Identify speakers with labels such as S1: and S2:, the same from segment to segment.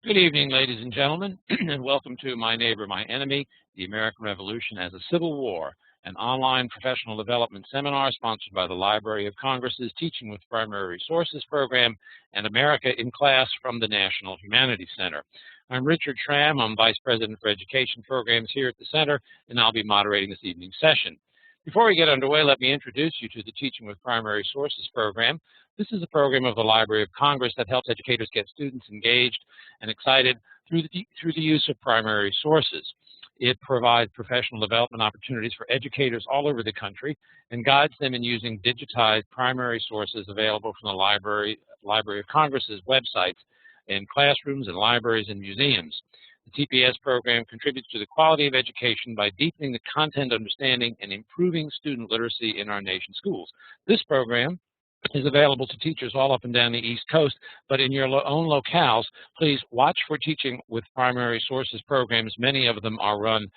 S1: Good evening, ladies and gentlemen, and welcome to My Neighbor, My Enemy, The American Revolution as a Civil War, an online professional development seminar sponsored by the Library of Congress's Teaching with Primary Resources program and America in Class from the National Humanities Center. I'm Richard Schramm. I'm Vice President for Education Programs here at the Center, and I'll be moderating this evening's session. Before we get underway, let me introduce you to the Teaching with Primary Sources program. This is a program of the Library of Congress that helps educators get students engaged and excited through the use of primary sources. It provides professional development opportunities for educators all over the country and guides them in using digitized primary sources available from the Library of Congress's websites in classrooms and libraries and museums. The TPS program contributes to the quality of education by deepening the content understanding and improving student literacy in our nation's schools. This program is available to teachers all up and down the East Coast, but in your own locales, please watch for Teaching with Primary Sources programs. Many of them are run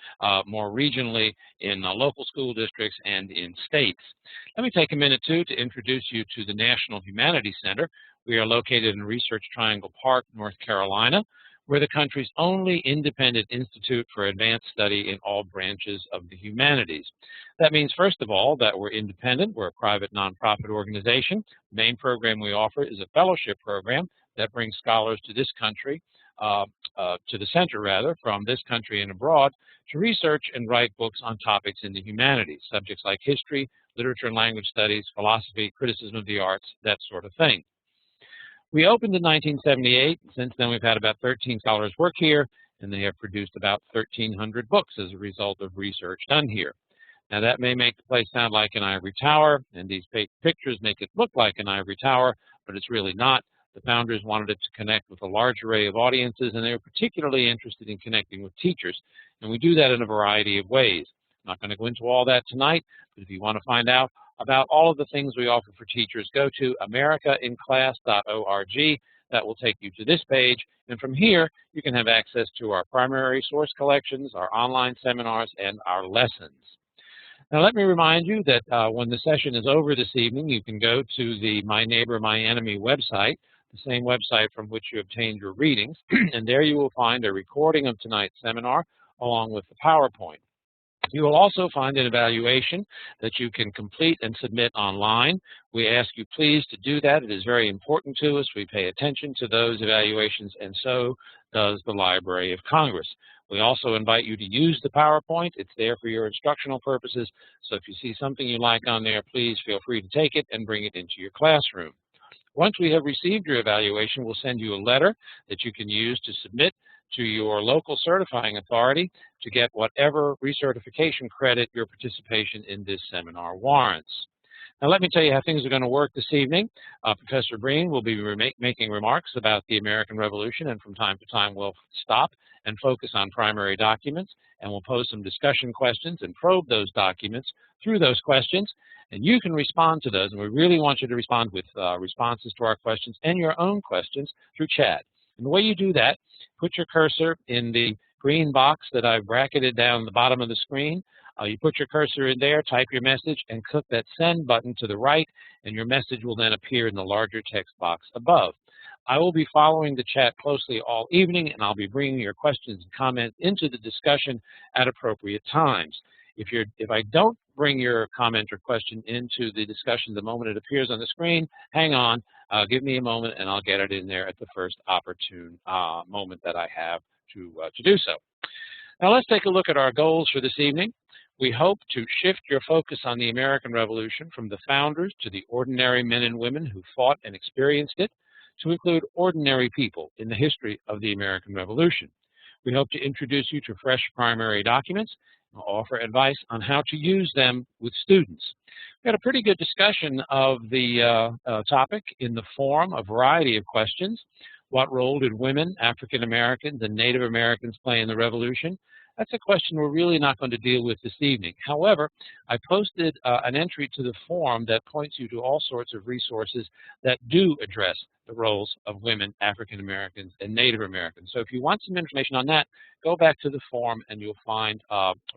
S1: more regionally in local school districts and in states. Let me take a minute, too, to introduce you to the National Humanities Center. We are located in Research Triangle Park, North Carolina. We're the country's only independent institute for advanced study in all branches of the humanities. That means, first of all, that we're independent. We're a private nonprofit organization. The main program we offer is a fellowship program that brings scholars to this country, to the center rather, from this country and abroad, to research and write books on topics in the humanities, subjects like history, literature and language studies, philosophy, criticism of the arts, that sort of thing. We opened in 1978. Since then, we've had about 13 scholars work here, and they have produced about 1,300 books as a result of research done here. Now, that may make the place sound like an ivory tower, and these pictures make it look like an ivory tower, but it's really not. The founders wanted it to connect with a large array of audiences, and they were particularly interested in connecting with teachers, and we do that in a variety of ways. I'm not going to go into all that tonight, but if you want to find out about all of the things we offer for teachers, go to americainclass.org. That will take you to this page, and from here, you can have access to our primary source collections, our online seminars, and our lessons. Now, let me remind you that when the session is over this evening, you can go to the My Neighbor, My Enemy website, the same website from which you obtained your readings, and there you will find a recording of tonight's seminar along with the PowerPoint. You will also find an evaluation that you can complete and submit online. We ask you please to do that. It is very important to us. We pay attention to those evaluations, and so does the Library of Congress. We also invite you to use the PowerPoint. It's there for your instructional purposes, so if you see something you like on there, please feel free to take it and bring it into your classroom. Once we have received your evaluation, we'll send you a letter that you can use to submit to your local certifying authority to get whatever recertification credit your participation in this seminar warrants. Now, let me tell you how things are going to work this evening. Professor Breen will be making remarks about the American Revolution, and from time to time we'll stop and focus on primary documents, and we'll pose some discussion questions and probe those documents through those questions, and you can respond to those, and we really want you to respond with responses to our questions and your own questions through chat. And the way you do that, put your cursor in the green box that I've bracketed down the bottom of the screen. You put your cursor in there, type your message, and click that send button to the right, and your message will then appear in the larger text box above. I will be following the chat closely all evening, and I'll be bringing your questions and comments into the discussion at appropriate times. If I don't bring your comment or question into the discussion the moment it appears on the screen, hang on, give me a moment, and I'll get it in there at the first opportune moment that I have to do so. Now, let's take a look at our goals for this evening. We hope to shift your focus on the American Revolution from the founders to the ordinary men and women who fought and experienced it, to include ordinary people in the history of the American Revolution. We hope to introduce you to fresh primary documents and offer advice on how to use them with students. We had a pretty good discussion of the topic in the form of a variety of questions. What role did women, African Americans, and Native Americans play in the Revolution? That's a question we're really not going to deal with this evening. However, I posted an entry to the form that points you to all sorts of resources that do address the roles of women, African Americans, and Native Americans. So if you want some information on that, go back to the form and you'll find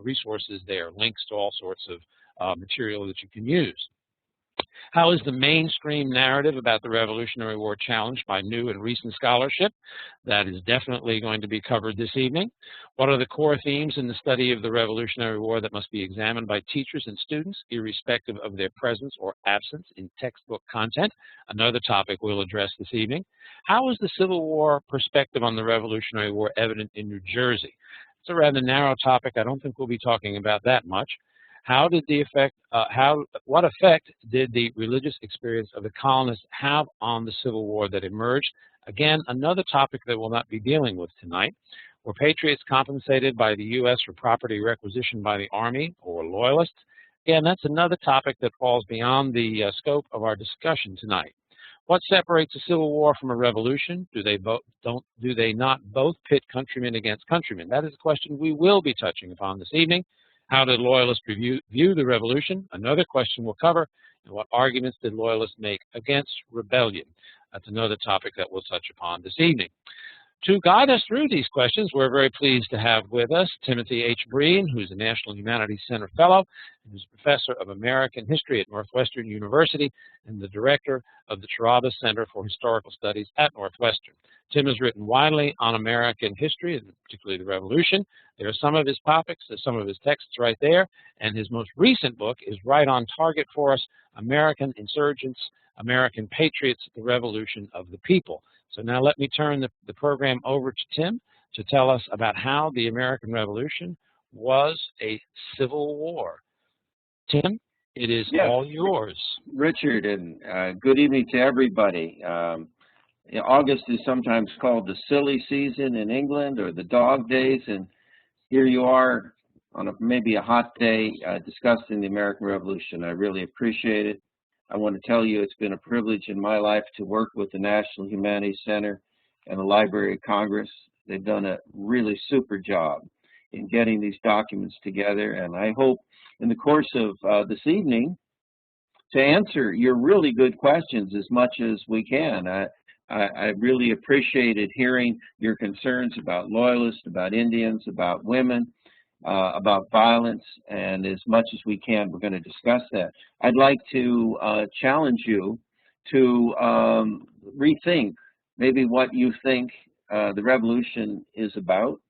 S1: resources there, links to all sorts of material that you can use. How is the mainstream narrative about the Revolutionary War challenged by new and recent scholarship? That is definitely going to be covered this evening. What are the core themes in the study of the Revolutionary War that must be examined by teachers and students, irrespective of their presence or absence in textbook content? Another topic we'll address this evening. How is the Civil War perspective on the Revolutionary War evident in New Jersey? It's a rather narrow topic. I don't think we'll be talking about that much. What effect did the religious experience of the colonists have on the Civil War that emerged? Again, another topic that we'll not be dealing with tonight. Were patriots compensated by the U.S. for property requisitioned by the Army or Loyalists? Again, that's another topic that falls beyond the scope of our discussion tonight. What separates a civil war from a revolution? Do they not both pit countrymen against countrymen? That is a question we will be touching upon this evening. How did Loyalists view the revolution? Another question we'll cover. And what arguments did Loyalists make against rebellion? That's another topic that we'll touch upon this evening. To guide us through these questions, we're very pleased to have with us Timothy H. Breen, who's a National Humanities Center Fellow, who's Professor of American History at Northwestern University and the Director of the Cheraba Center for Historical Studies at Northwestern. Tim has written widely on American history, and particularly the Revolution. There are some of his topics, some of his texts right there, and his most recent book is right on target for us, American Insurgents, American Patriots, the Revolution of the People. So now let me turn the program over to Tim to tell us about how the American Revolution was a civil war. Tim, it is all yours.
S2: Richard, and good evening to everybody. August is sometimes called the silly season in England or the dog days, and here you are on maybe a hot day discussing the American Revolution. I really appreciate it. I want to tell you it's been a privilege in my life to work with the National Humanities Center and the Library of Congress. They've done a really super job in getting these documents together, and I hope in the course of this evening to answer your really good questions as much as we can. I really appreciated hearing your concerns about Loyalists, about Indians, about women, about violence, and as much as we can, we're going to discuss that. I'd like to challenge you to rethink maybe what you think the revolution is about.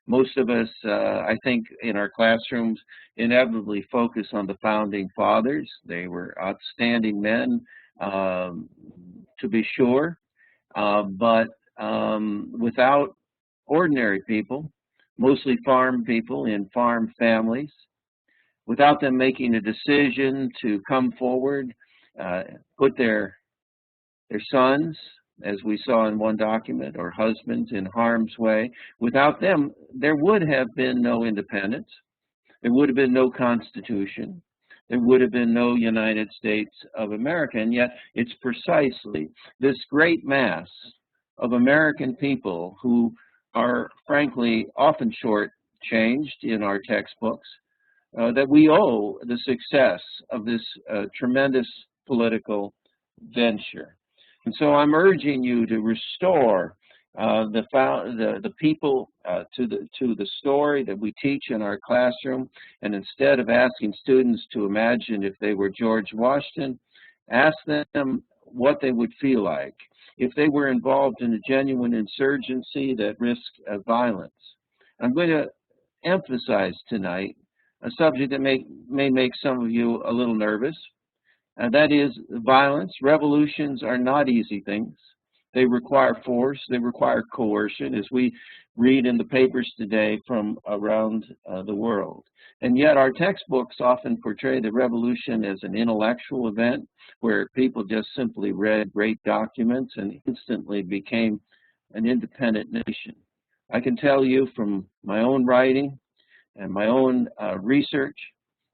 S2: Most of us, I think, in our classrooms inevitably focus on the founding fathers. They were outstanding men, to be sure, but without ordinary people, mostly farm people in farm families, without them making a decision to come forward, put their sons, as we saw in one document, or husbands in harm's way. Without them, there would have been no independence. There would have been no Constitution. There would have been no United States of America. And yet it's precisely this great mass of American people who are frankly often shortchanged in our textbooks, that we owe the success of this tremendous political venture. And so I'm urging you to restore the people to the story that we teach in our classroom, and instead of asking students to imagine if they were George Washington, ask them what they would feel like if they were involved in a genuine insurgency that risked violence. I'm going to emphasize tonight a subject that may make some of you a little nervous, and that is violence. Revolutions are not easy things. They require force. They require coercion, as we read in the papers today from around the world. And yet our textbooks often portray the revolution as an intellectual event where people just simply read great documents and instantly became an independent nation. I can tell you from my own writing and my own research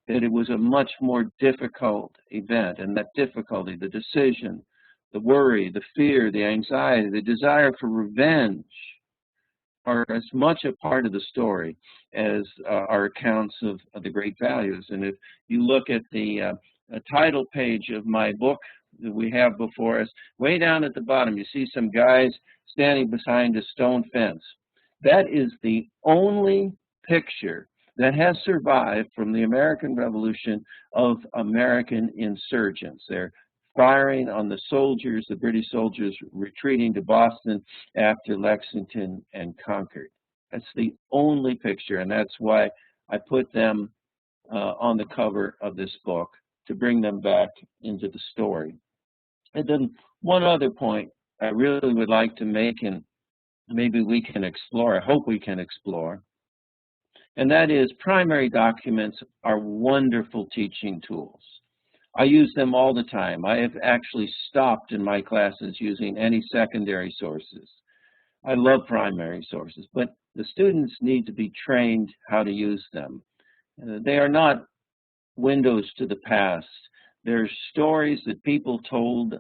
S2: that it was a much more difficult event, and that difficulty, the decision, the worry, the fear, the anxiety, the desire for revenge are as much a part of the story as our accounts of the great values. And if you look at the title page of my book that we have before us, way down at the bottom, you see some guys standing behind a stone fence. That is the only picture that has survived from the American Revolution of American insurgents. They're firing on the soldiers, the British soldiers retreating to Boston after Lexington and Concord. That's the only picture, and that's why I put them on the cover of this book, to bring them back into the story. And then one other point I really would like to make, and maybe we can explore, I hope we can explore, and that is primary documents are wonderful teaching tools. I use them all the time. I have actually stopped in my classes using any secondary sources. I love primary sources, but the students need to be trained how to use them. They are not windows to the past. They're stories that people told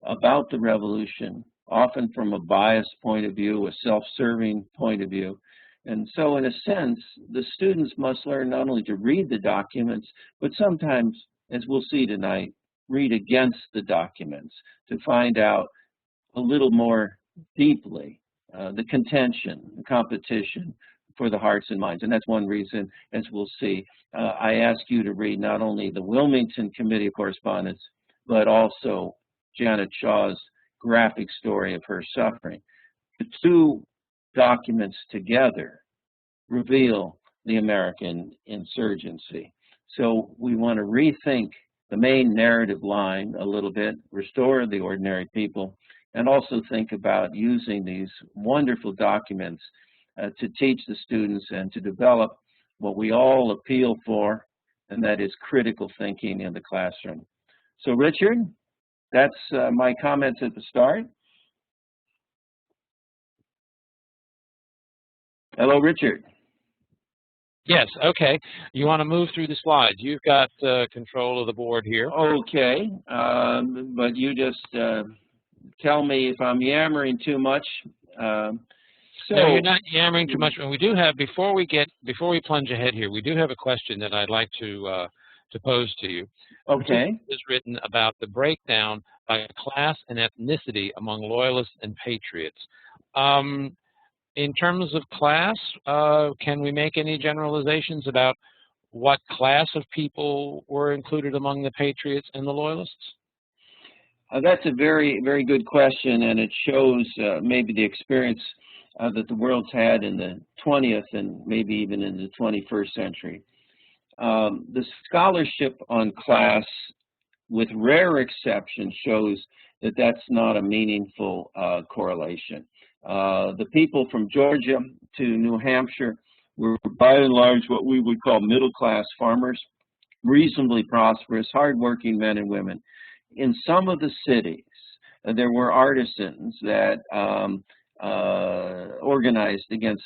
S2: about the revolution, often from a biased point of view, a self-serving point of view. And so in a sense, the students must learn not only to read the documents, but sometimes, as we'll see tonight, read against the documents to find out a little more deeply the contention, the competition for the hearts and minds. And that's one reason, as we'll see, I ask you to read not only the Wilmington Committee of Correspondence, but also Janet Shaw's graphic story of her suffering. The two documents together reveal the American insurgency. So we want to rethink the main narrative line a little bit, restore the ordinary people, and also think about using these wonderful documents to teach the students and to develop what we all appeal for, and that is critical thinking in the classroom. So Richard, that's my comments at the start. Hello, Richard.
S1: Yes, okay. You want to move through the slides. You've got control of the board here.
S2: Okay, but you just tell me if I'm yammering too much.
S1: No, you're not yammering too much. And we do have, before we plunge ahead here, we do have a question that I'd like to pose to you.
S2: Okay.
S1: It's written about the breakdown by class and ethnicity among loyalists and patriots. In terms of class, can we make any generalizations about what class of people were included among the patriots and the loyalists?
S2: That's a very, very good question, and it shows maybe the experience that the world's had in the 20th and maybe even in the 21st century. The scholarship on class, with rare exceptions, shows that that's not a meaningful correlation. The people from Georgia to New Hampshire were by and large what we would call middle-class farmers, reasonably prosperous, hardworking men and women. In some of the cities, there were artisans that organized against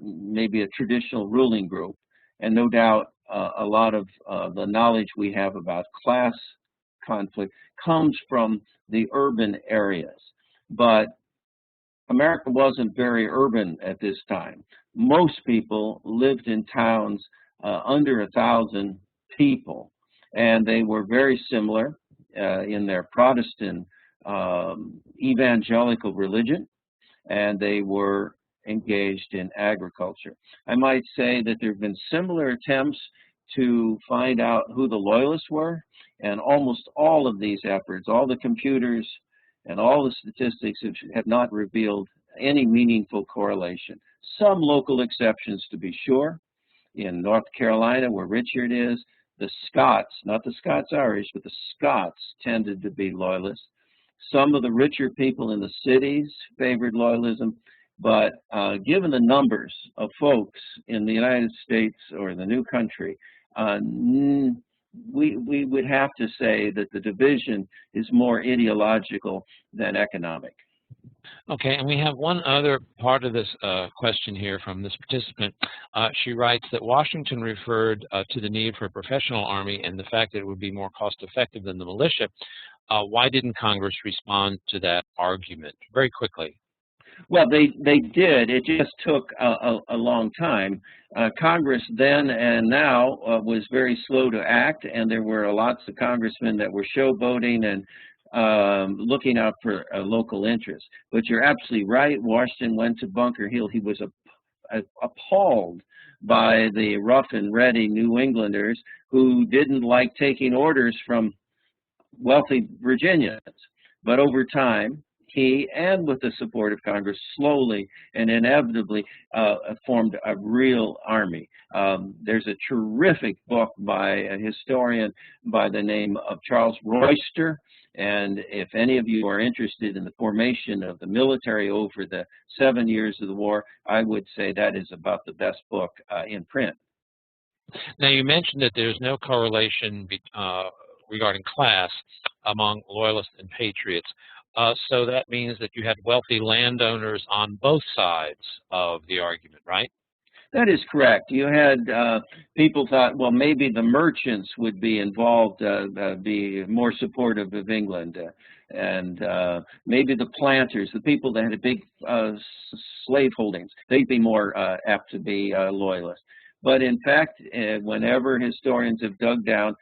S2: maybe a traditional ruling group, and no doubt a lot of the knowledge we have about class conflict comes from the urban areas. But America wasn't very urban at this time. Most people lived in towns under 1,000 people, and they were very similar in their Protestant evangelical religion, and they were engaged in agriculture. I might say that there have been similar attempts to find out who the loyalists were, and almost all of these efforts, all the computers and all the statistics have not revealed any meaningful correlation. Some local exceptions, to be sure. In North Carolina, where Richard is, the Scots, not the Scots-Irish, but the Scots tended to be loyalists. Some of the richer people in the cities favored loyalism, but given the numbers of folks in the United States or the new country, we would have to say that the division is more ideological than economic.
S1: Okay, and we have one other part of this question here from this participant. She writes that Washington referred to the need for a professional army and the fact that it would be more cost-effective than the militia. Why didn't Congress respond to that argument? Very quickly.
S2: Well, they did. It just took a long time. Congress then and now was very slow to act, and there were lots of congressmen that were showboating and looking out for local interests. But you're absolutely right. Washington went to Bunker Hill. He was appalled by the rough and ready New Englanders who didn't like taking orders from wealthy Virginians. But over time, he, and with the support of Congress, slowly and inevitably formed a real army. There's a terrific book by a historian by the name of Charles Royster, and if any of you are interested in the formation of the military over the 7 years of the war, I would say that is about the best book in print.
S1: Now, you mentioned that there's no correlation regarding class among loyalists and patriots. So that means that you had wealthy landowners on both sides of the argument, right?
S2: That is correct. You had people thought, well, maybe the merchants would be involved, be more supportive of England, and maybe the planters, the people that had big slave holdings, they'd be more apt to be loyalists. But in fact, whenever historians have dug down,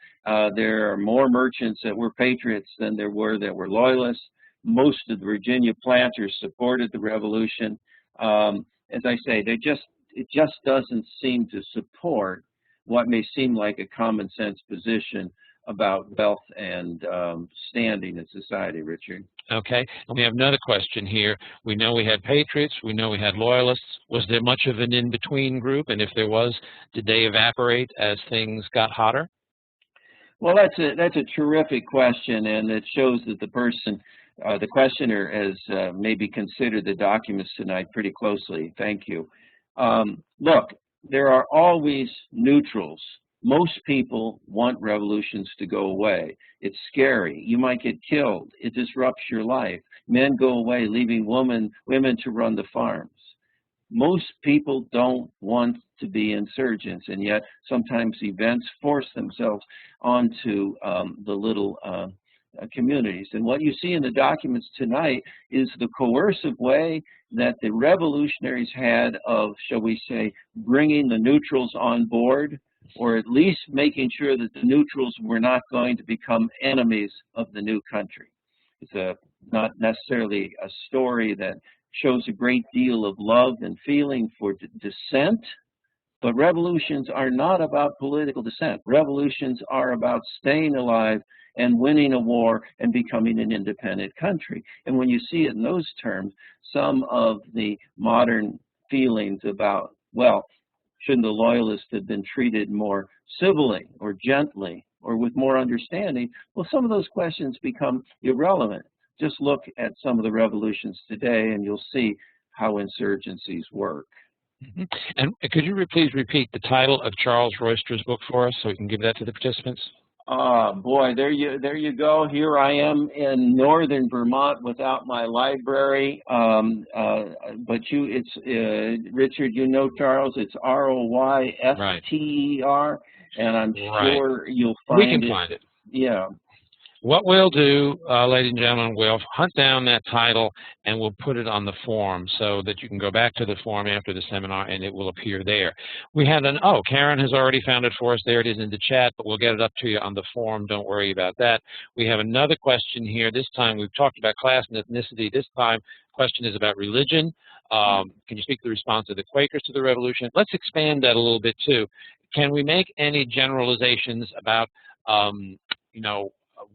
S2: there are more merchants that were patriots than there were that were loyalists. Most of the Virginia planters supported the revolution. As I say, it just doesn't seem to support what may seem like a common sense position about wealth and standing in society, Richard.
S1: Okay, and we have another question here. We know we had patriots, we know we had loyalists. Was there much of an in-between group? And if there was, did they evaporate as things got hotter?
S2: Well, that's a terrific question, and it shows that the person, the questioner, has maybe considered the documents tonight pretty closely. Thank you. Look, there are always neutrals. Most people want revolutions to go away. It's scary. You might get killed. It disrupts your life. Men go away, leaving women to run the farms. Most people don't want to be insurgents, and yet sometimes events force themselves onto the little communities. And what you see in the documents tonight is the coercive way that the revolutionaries had of, shall we say, bringing the neutrals on board, or at least making sure that the neutrals were not going to become enemies of the new country. It's not necessarily a story that shows a great deal of love and feeling for dissent, but revolutions are not about political dissent. Revolutions are about staying alive and winning a war and becoming an independent country. And when you see it in those terms, some of the modern feelings about, well, shouldn't the loyalists have been treated more civilly or gently or with more understanding? Well, some of those questions become irrelevant. Just look at some of the revolutions today and you'll see how insurgencies work.
S1: Mm-hmm. And could you please repeat the title of Charles Royster's book for us so we can give that to the participants?
S2: Boy, there you go. Here I am in northern Vermont without my library. But it's Richard. You know Charles. It's Royster, and I'm sure you'll find it.
S1: We can find it.
S2: Yeah.
S1: What we'll do, ladies and gentlemen, we'll hunt down that title and we'll put it on the form so that you can go back to the form after the seminar and it will appear there. We had Karen has already found it for us. There it is in the chat, but we'll get it up to you on the form. Don't worry about that. We have another question here. This time we've talked about class and ethnicity. This time question is about religion. Can you speak to the response of the Quakers to the revolution? Let's expand that a little bit too. Can we make any generalizations about,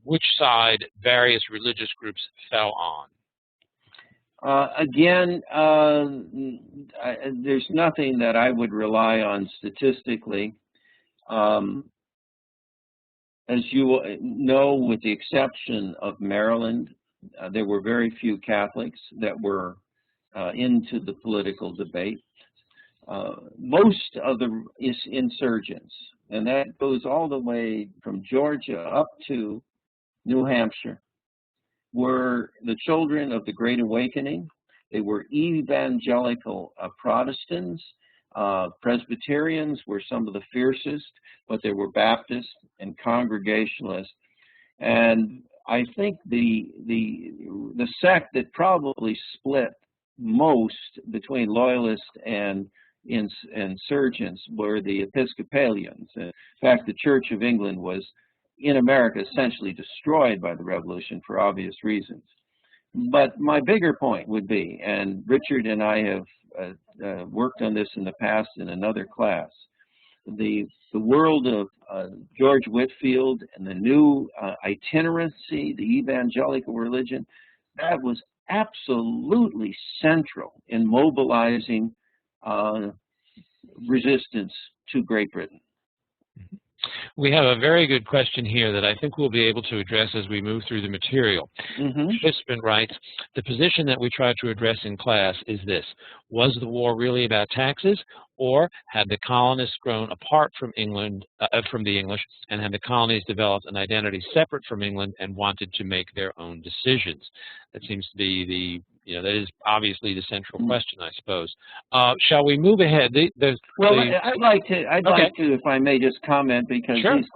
S1: which side various religious groups fell on?
S2: Again, there's nothing that I would rely on statistically. As you know, with the exception of Maryland, there were very few Catholics that were into the political debate. Most of the insurgents, and that goes all the way from Georgia up to New Hampshire, were the children of the Great Awakening. They were evangelical Protestants. Presbyterians were some of the fiercest, but there were Baptists and Congregationalists. And I think the sect that probably split most between loyalists and insurgents were the Episcopalians. In fact, the Church of England was in America essentially destroyed by the revolution for obvious reasons. But my bigger point would be, and Richard and I have worked on this in the past in another class. The world of George Whitefield and the new itinerancy, the evangelical religion, that was absolutely central in mobilizing resistance to Great Britain.
S1: We have a very good question here that I think we'll be able to address as we move through the material. Participant writes, the position that we try to address in class is this: was the war really about taxes, or had the colonists grown apart from England, from the English, and had the colonies developed an identity separate from England and wanted to make their own decisions? That seems to be that is obviously the central question, I suppose. Shall we move ahead?
S2: I'd like to, if I may, just comment, because
S1: Sure.
S2: These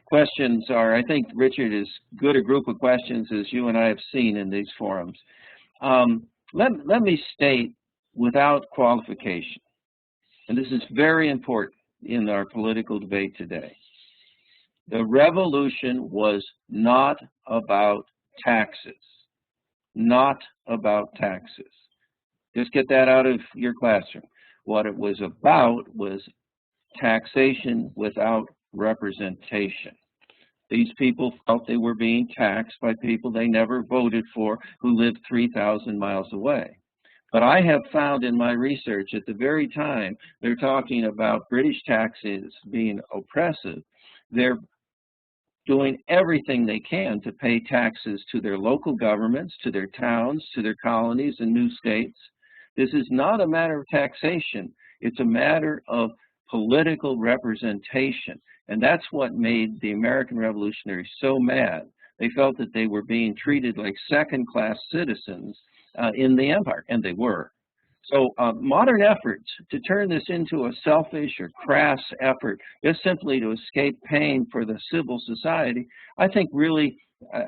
S2: questions are, I think, Richard, as good a group of questions as you and I have seen in these forums. Let me state without qualification, and this is very important in our political debate today, the revolution was not about taxes. Not about taxes. Just get that out of your classroom. What it was about was taxation without representation. These people felt they were being taxed by people they never voted for, who lived 3,000 miles away. But I have found in my research, at the very time they're talking about British taxes being oppressive, they're doing everything they can to pay taxes to their local governments, to their towns, to their colonies and new states. This is not a matter of taxation. It's a matter of political representation. And that's what made the American revolutionaries so mad. They felt that they were being treated like second-class citizens in the empire, and they were. So modern efforts to turn this into a selfish or crass effort just simply to escape paying for the civil society, I think really,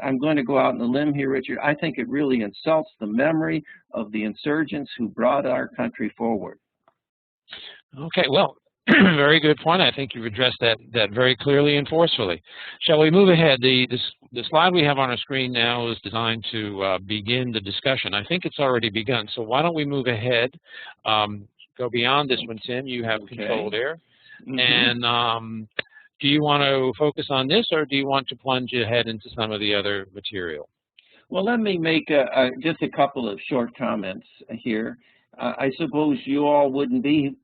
S2: I'm going to go out on a limb here, Richard, I think it really insults the memory of the insurgents who brought our country forward.
S1: Okay, well, very good point. I think you've addressed that very clearly and forcefully. Shall we move ahead? The slide we have on our screen now is designed to begin the discussion. I think it's already begun, so why don't we move ahead, go beyond this one, Tim. You have control there. And do you want to focus on this, or do you want to plunge ahead into some of the other material?
S2: Well, let me make just a couple of short comments here. I suppose you all wouldn't be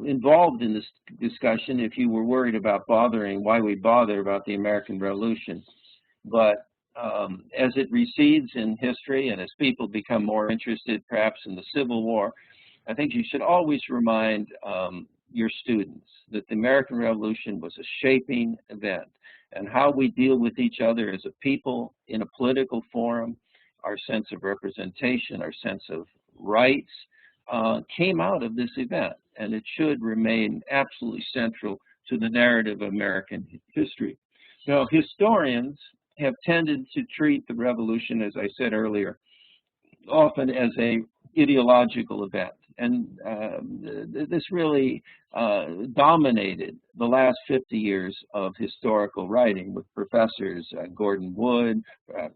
S2: involved in this discussion if you were worried about why we bother about the American Revolution. But as it recedes in history and as people become more interested perhaps in the Civil War, I think you should always remind your students that the American Revolution was a shaping event, and how we deal with each other as a people in a political forum, our sense of representation, our sense of rights, came out of this event, and it should remain absolutely central to the narrative of American history. Now, historians have tended to treat the revolution, as I said earlier, often as a ideological event, and this really dominated the last 50 years of historical writing with professors Gordon Wood,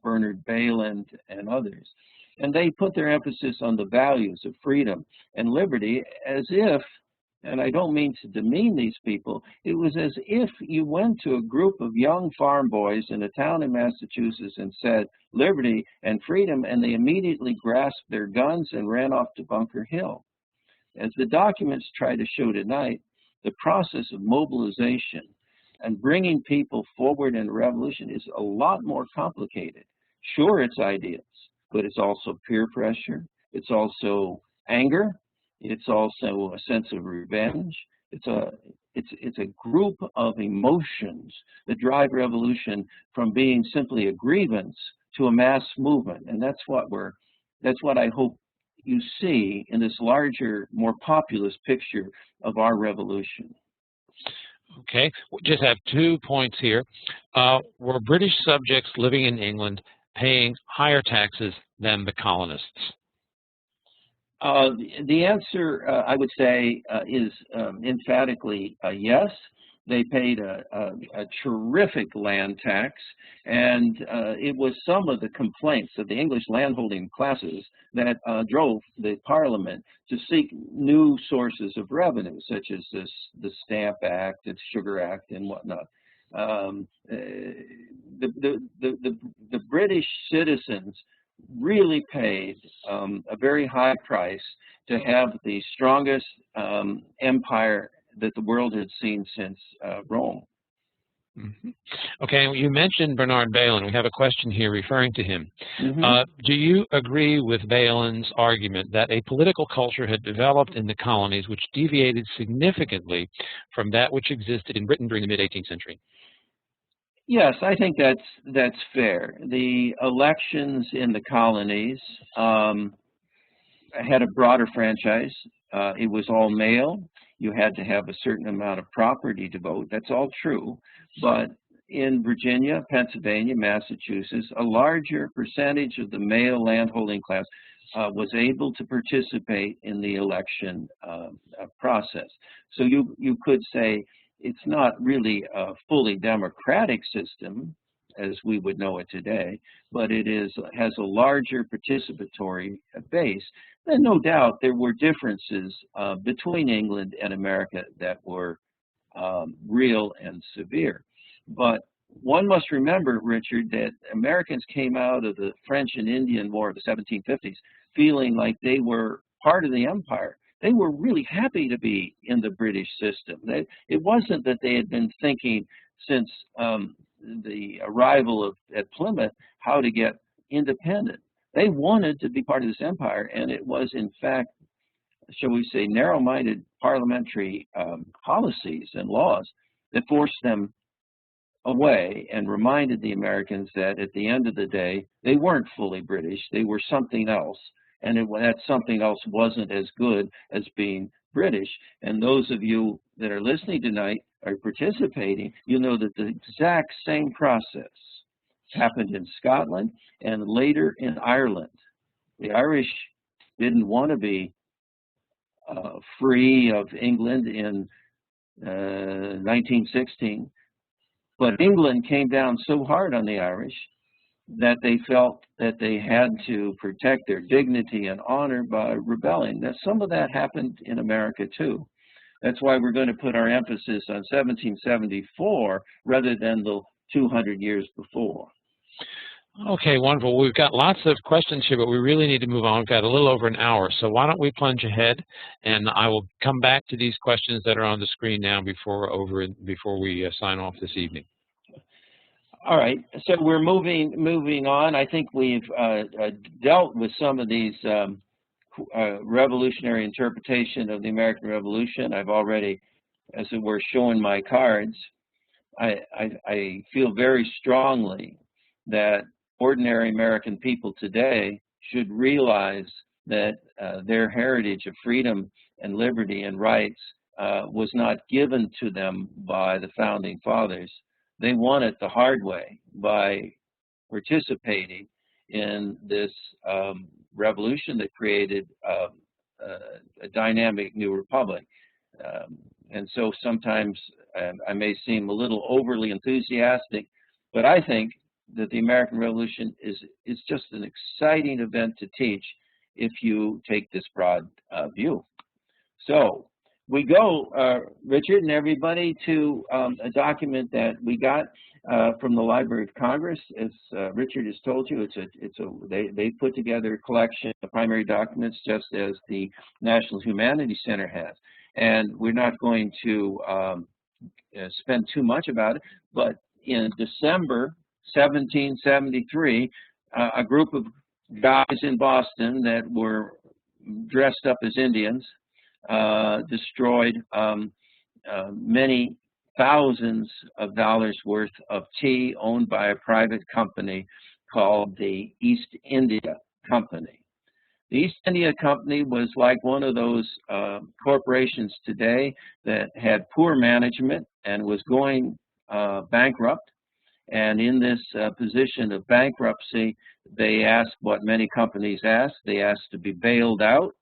S2: Bernard Bayland, and others. And they put their emphasis on the values of freedom and liberty as if, and I don't mean to demean these people, it was as if you went to a group of young farm boys in a town in Massachusetts and said, liberty and freedom, and they immediately grasped their guns and ran off to Bunker Hill. As the documents try to show tonight, the process of mobilization and bringing people forward in a revolution is a lot more complicated. Sure, it's ideas, but it's also peer pressure, it's also anger, it's also a sense of revenge. It's a group of emotions that drive revolution from being simply a grievance to a mass movement, and that's what I hope you see in this larger, more populist picture of our revolution.
S1: Okay, we just have 2 points here. Were British subjects living in England paying higher taxes than the colonists?
S2: The answer, I would say, is emphatically yes. They paid a terrific land tax, and it was some of the complaints of the English landholding classes that drove the Parliament to seek new sources of revenue, such as the Stamp Act, the Sugar Act, and whatnot. The British citizens really paid a very high price to have the strongest empire that the world had seen since Rome.
S1: Mm-hmm. Okay, you mentioned Bernard Bailyn. We have a question here referring to him.
S2: Mm-hmm.
S1: Do you agree with Bailyn's argument that a political culture had developed in the colonies which deviated significantly from that which existed in Britain during the mid-18th century?
S2: Yes, I think that's fair. The elections in the colonies had a broader franchise. It was all male. You had to have a certain amount of property to vote. That's all true. But in Virginia, Pennsylvania, Massachusetts, a larger percentage of the male landholding class was able to participate in the election process. So you could say it's not really a fully democratic system as we would know it today, but it has a larger participatory base. And no doubt there were differences between England and America that were real and severe. But one must remember, Richard, that Americans came out of the French and Indian War of the 1750s feeling like they were part of the empire. They were really happy to be in the British system. It wasn't that they had been thinking since the arrival at Plymouth how to get independent. They wanted to be part of this empire, and it was, in fact, shall we say, narrow-minded parliamentary policies and laws that forced them away and reminded the Americans that at the end of the day, they weren't fully British. They were something else, and that something else wasn't as good as being British. And those of you that are listening tonight are participating, you know that the exact same process happened in Scotland and later in Ireland. The Irish didn't want to be free of England in 1916, but England came down so hard on the Irish that they felt that they had to protect their dignity and honor by rebelling. Now, some of that happened in America too. That's why we're going to put our emphasis on 1774 rather than the 200 years before.
S1: Okay, wonderful. We've got lots of questions here, but we really need to move on. We've got a little over an hour, so why don't we plunge ahead, and I will come back to these questions that are on the screen now before we sign off this evening.
S2: All right, so we're moving on. I think we've dealt with some of these revolutionary interpretation of the American Revolution. I've already, as it were, shown my cards. I feel very strongly that ordinary American people today should realize that their heritage of freedom and liberty and rights was not given to them by the Founding Fathers. They won it the hard way by participating in this revolution that created a dynamic new republic. And so sometimes I may seem a little overly enthusiastic, but I think that the American Revolution is just an exciting event to teach if you take this broad view. So we go, Richard and everybody, to a document that we got from the Library of Congress. As Richard has told you, they put together a collection of primary documents just as the National Humanities Center has. And we're not going to spend too much about it, but in December 1773, a group of guys in Boston that were dressed up as Indians destroyed many thousands of dollars worth of tea owned by a private company called the East India Company. The East India Company was like one of those corporations today that had poor management and was going bankrupt. And in this position of bankruptcy, they asked what many companies asked. They asked to be bailed out.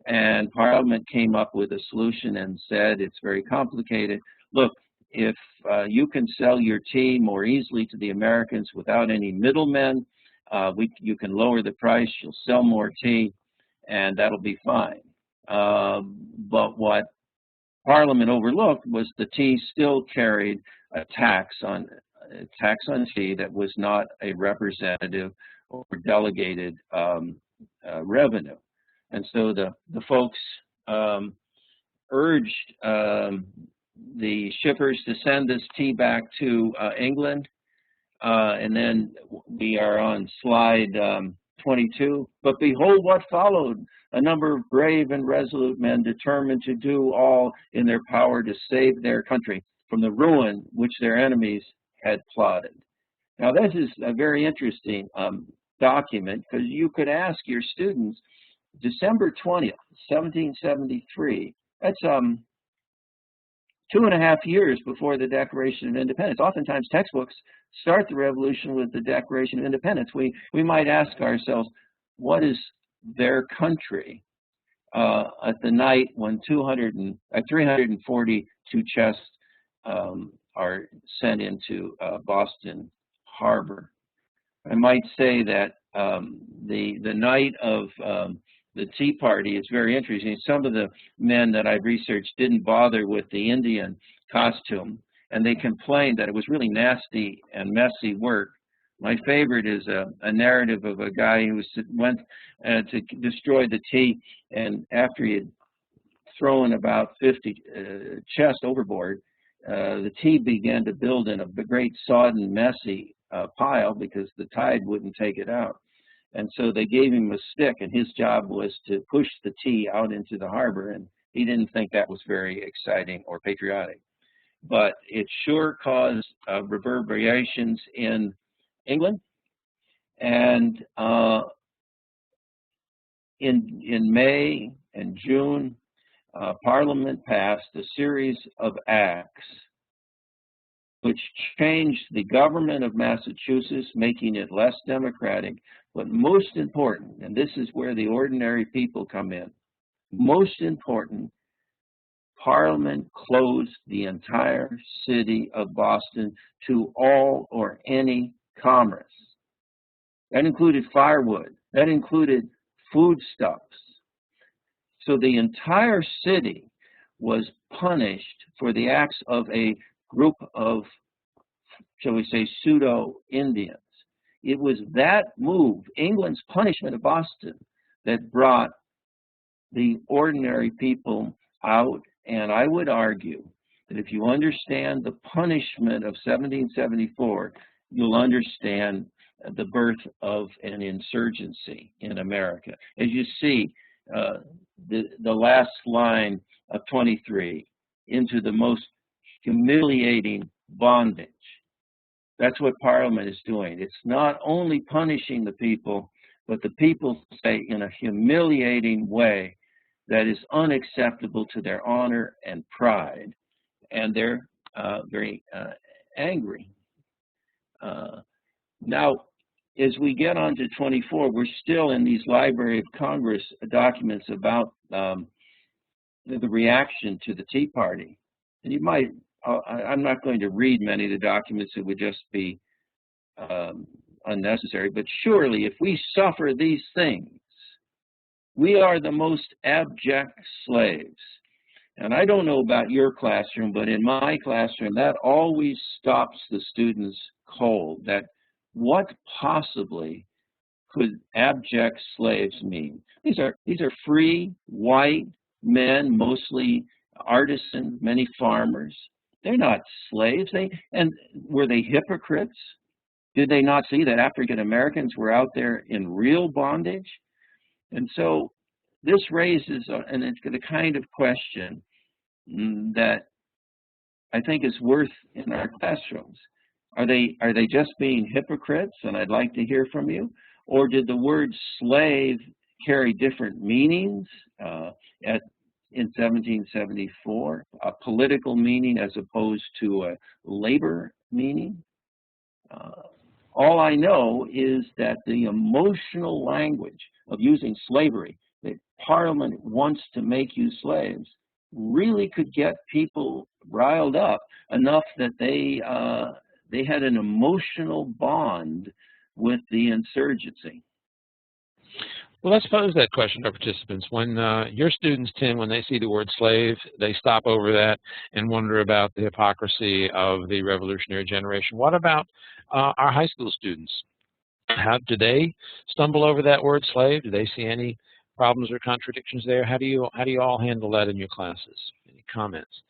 S2: And Parliament came up with a solution and said, it's very complicated. Look, if you can sell your tea more easily to the Americans without any middlemen, you can lower the price, you'll sell more tea, and that'll be fine. But what Parliament overlooked was the tea still carried a tax on tea that was not a representative or delegated revenue. And so the folks urged the shippers to send this tea back to England. And then we are on slide 22. But behold what followed. A number of brave and resolute men determined to do all in their power to save their country from the ruin which their enemies had plotted. Now, this is a very interesting document, because you could ask your students, December 20th, 1773, that's 2.5 years before the Declaration of Independence. Oftentimes, textbooks start the revolution with the Declaration of Independence. We might ask ourselves, what is their country at the night when 342 chests are sent into Boston Harbor? I might say that the night of the Tea Party is very interesting. Some of the men that I've researched didn't bother with the Indian costume, and they complained that it was really nasty and messy work. My favorite is a narrative of a guy who went to destroy the tea, and after he had thrown about 50 chests overboard, the tea began to build in a great sodden, messy pile because the tide wouldn't take it out. And so they gave him a stick, and his job was to push the tea out into the harbor, and he didn't think that was very exciting or patriotic. But it sure caused reverberations in England, and in May and June, Parliament passed a series of acts which changed the government of Massachusetts, making it less democratic. But most important, and this is where the ordinary people come in, most important, Parliament closed the entire city of Boston to all or any commerce. That included firewood. That included foodstuffs. So the entire city was punished for the acts of a group of, shall we say, pseudo-Indians. It was that move, England's punishment of Boston, that brought the ordinary people out. And I would argue that if you understand the punishment of 1774, you'll understand the birth of an insurgency in America. As you see, the last line of 23, into the most humiliating bondage. That's what Parliament is doing. It's not only punishing the people, but the people say in a humiliating way that is unacceptable to their honor and pride, and they're very angry. Now, as we get on to 24, we're still in these Library of Congress documents about the reaction to the Tea Party. And you might, I'm not going to read many of the documents, it would just be unnecessary, but surely if we suffer these things, we are the most abject slaves. And I don't know about your classroom, but in my classroom, that always stops the students cold. That what possibly could abject slaves mean? These are free, white men, mostly artisans, many farmers. They're not slaves. And were they hypocrites? Did they not see that African Americans were out there in real bondage? And so this raises the kind of question that I think is worth in our classrooms. Are they just being hypocrites? And I'd like to hear from you. Or did the word slave carry different meanings in 1774, a political meaning as opposed to a labor meaning? All I know is that the emotional language of using slavery, that Parliament wants to make you slaves, really could get people riled up enough that they had an emotional bond with the insurgency.
S1: Well, let's pose that question to our participants. When your students, Tim, when they see the word slave, they stop over that and wonder about the hypocrisy of the revolutionary generation. What about our high school students? How do they stumble over that word slave? Do they see any problems or contradictions there? How do you all handle that in your classes? Any comments?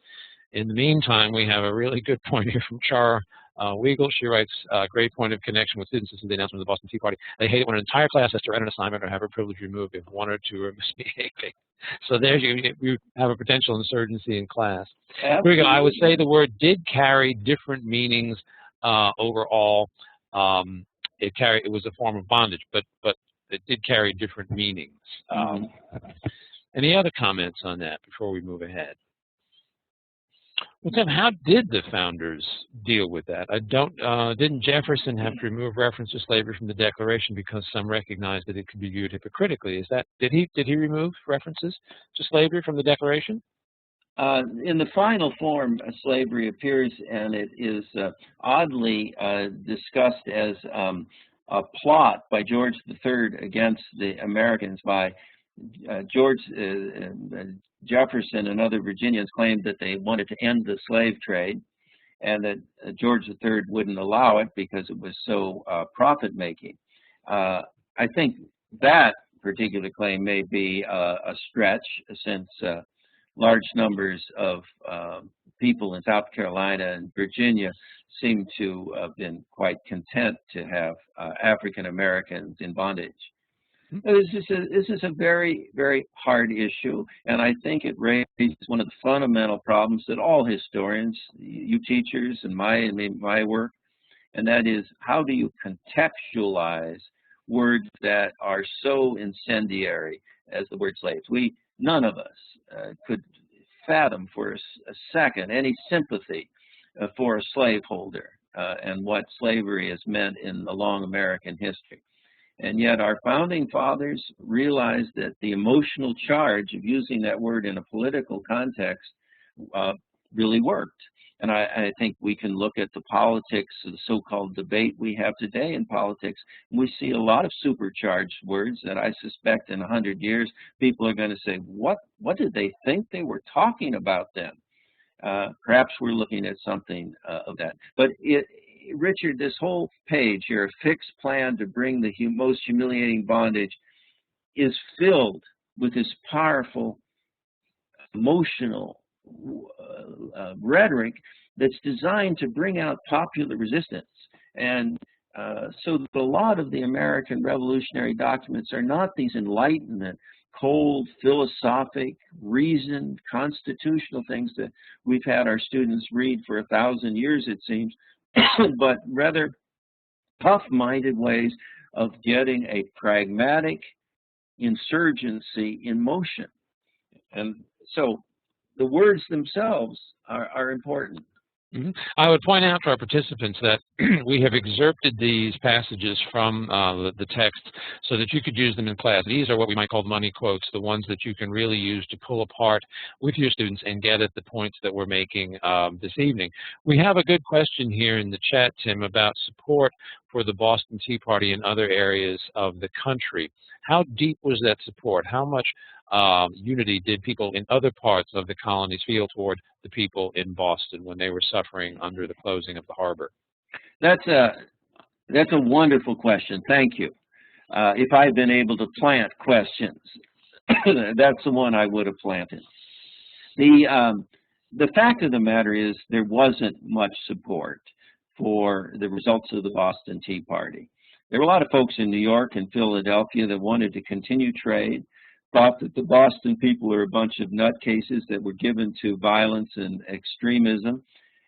S1: In the meantime, we have a really good point here from Char Weigel. She writes, great point of connection with students since the announcement of the Boston Tea Party. They hate it when an entire class has to write an assignment or have a privilege removed if one or two are misbehaving. So there you have a potential insurgency in class. Here we go. I would say the word did carry different meanings overall. It was a form of bondage, but it did carry different meanings. Any other comments on that before we move ahead? Well, Tim, how did the founders deal with that? Didn't Jefferson have to remove reference to slavery from the Declaration because some recognized that it could be viewed hypocritically? Did he remove references to slavery from the Declaration?
S2: In the final form, slavery appears, and it is oddly discussed as a plot by George III against the Americans by George Jefferson and other Virginians claimed that they wanted to end the slave trade, and that George III wouldn't allow it because it was so profit-making. I think that particular claim may be a stretch, since large numbers of people in South Carolina and Virginia seem to have been quite content to have African Americans in bondage. This is a very, very hard issue, and I think it raises one of the fundamental problems that all historians, you teachers, and my work, and that is, how do you contextualize words that are so incendiary as the word slaves? None of us could fathom for a second any sympathy for a slaveholder and what slavery has meant in the long American history. And yet our founding fathers realized that the emotional charge of using that word in a political context really worked. And I think we can look at the politics, the so-called debate we have today in politics, and we see a lot of supercharged words that I suspect in 100 years, people are going to say, what did they think they were talking about then? Perhaps we're looking at something of that. But Richard, this whole page here, a fixed plan to bring the most humiliating bondage, is filled with this powerful, emotional rhetoric that's designed to bring out popular resistance. And so a lot of the American revolutionary documents are not these Enlightenment, cold, philosophic, reasoned, constitutional things that we've had our students read for 1,000 years, it seems, but rather tough-minded ways of getting a pragmatic insurgency in motion. And so the words themselves are important.
S1: Mm-hmm. I would point out to our participants that we have excerpted these passages from the text so that you could use them in class. These are what we might call money quotes, the ones that you can really use to pull apart with your students and get at the points that we're making this evening. We have a good question here in the chat, Tim, about support for the Boston Tea Party in other areas of the country. How deep was that support? How much unity did people in other parts of the colonies feel toward the people in Boston when they were suffering under the closing of the harbor?
S2: That's a wonderful question. Thank you. If I had been able to plant questions, that's the one I would have planted. The fact of the matter is there wasn't much support for the results of the Boston Tea Party. There were a lot of folks in New York and Philadelphia that wanted to continue trade, thought that the Boston people were a bunch of nutcases that were given to violence and extremism.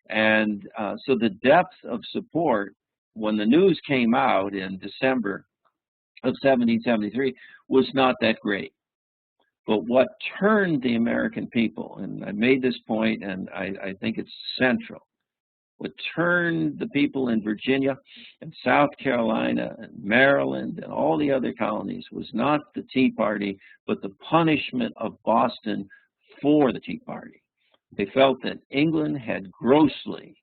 S2: And so the depth of support, when the news came out in December of 1773, was not that great. But what turned the American people, and I made this point and I think it's central, what turned the people in Virginia and South Carolina and Maryland and all the other colonies was not the Tea Party, but the punishment of Boston for the Tea Party. They felt that England had grossly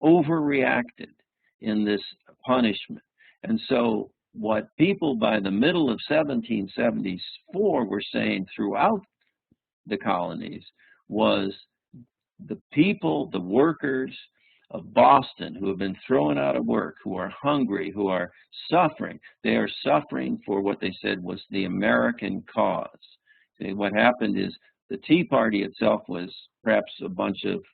S2: overreacted in this punishment. And so what people by the middle of 1774 were saying throughout the colonies was the people, the workers of Boston who have been thrown out of work, who are hungry, who are suffering, they are suffering for what they said was the American cause. See, what happened is the Tea Party itself was perhaps a bunch of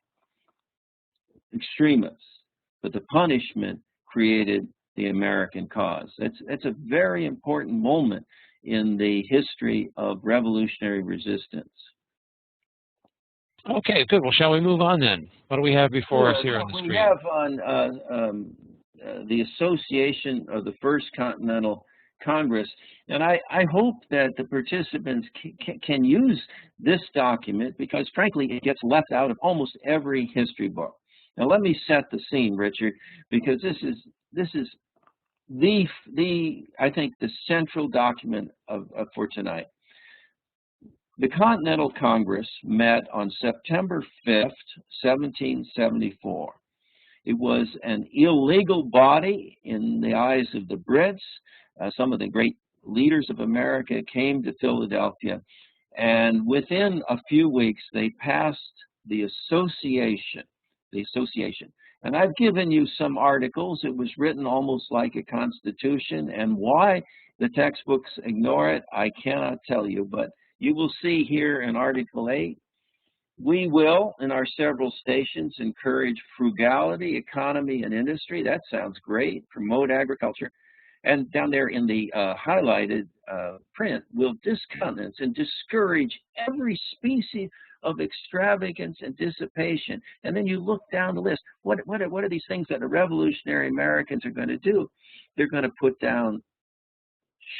S2: extremists, but the punishment created the American cause. It's a very important moment in the history of revolutionary resistance.
S1: Okay, good. Well, shall we move on then? What do we have before us here on the screen?
S2: We have on the Association of the First Continental Congress, and I hope that the participants can use this document because, frankly, it gets left out of almost every history book. Now, let me set the scene, Richard, because this is I think the central document for tonight. The Continental Congress met on September 5th, 1774. It was an illegal body in the eyes of the Brits. Some of the great leaders of America came to Philadelphia, and within a few weeks they passed the association. And I've given you some articles. It was written almost like a constitution, and why the textbooks ignore it, I cannot tell you, but you will see here in Article 8, we will, in our several stations, encourage frugality, economy, and industry. That sounds great. Promote agriculture. And down there in the highlighted print, will discountenance and discourage every species of extravagance and dissipation. And then you look down the list. What are these things that the revolutionary Americans are going to do? They're going to put down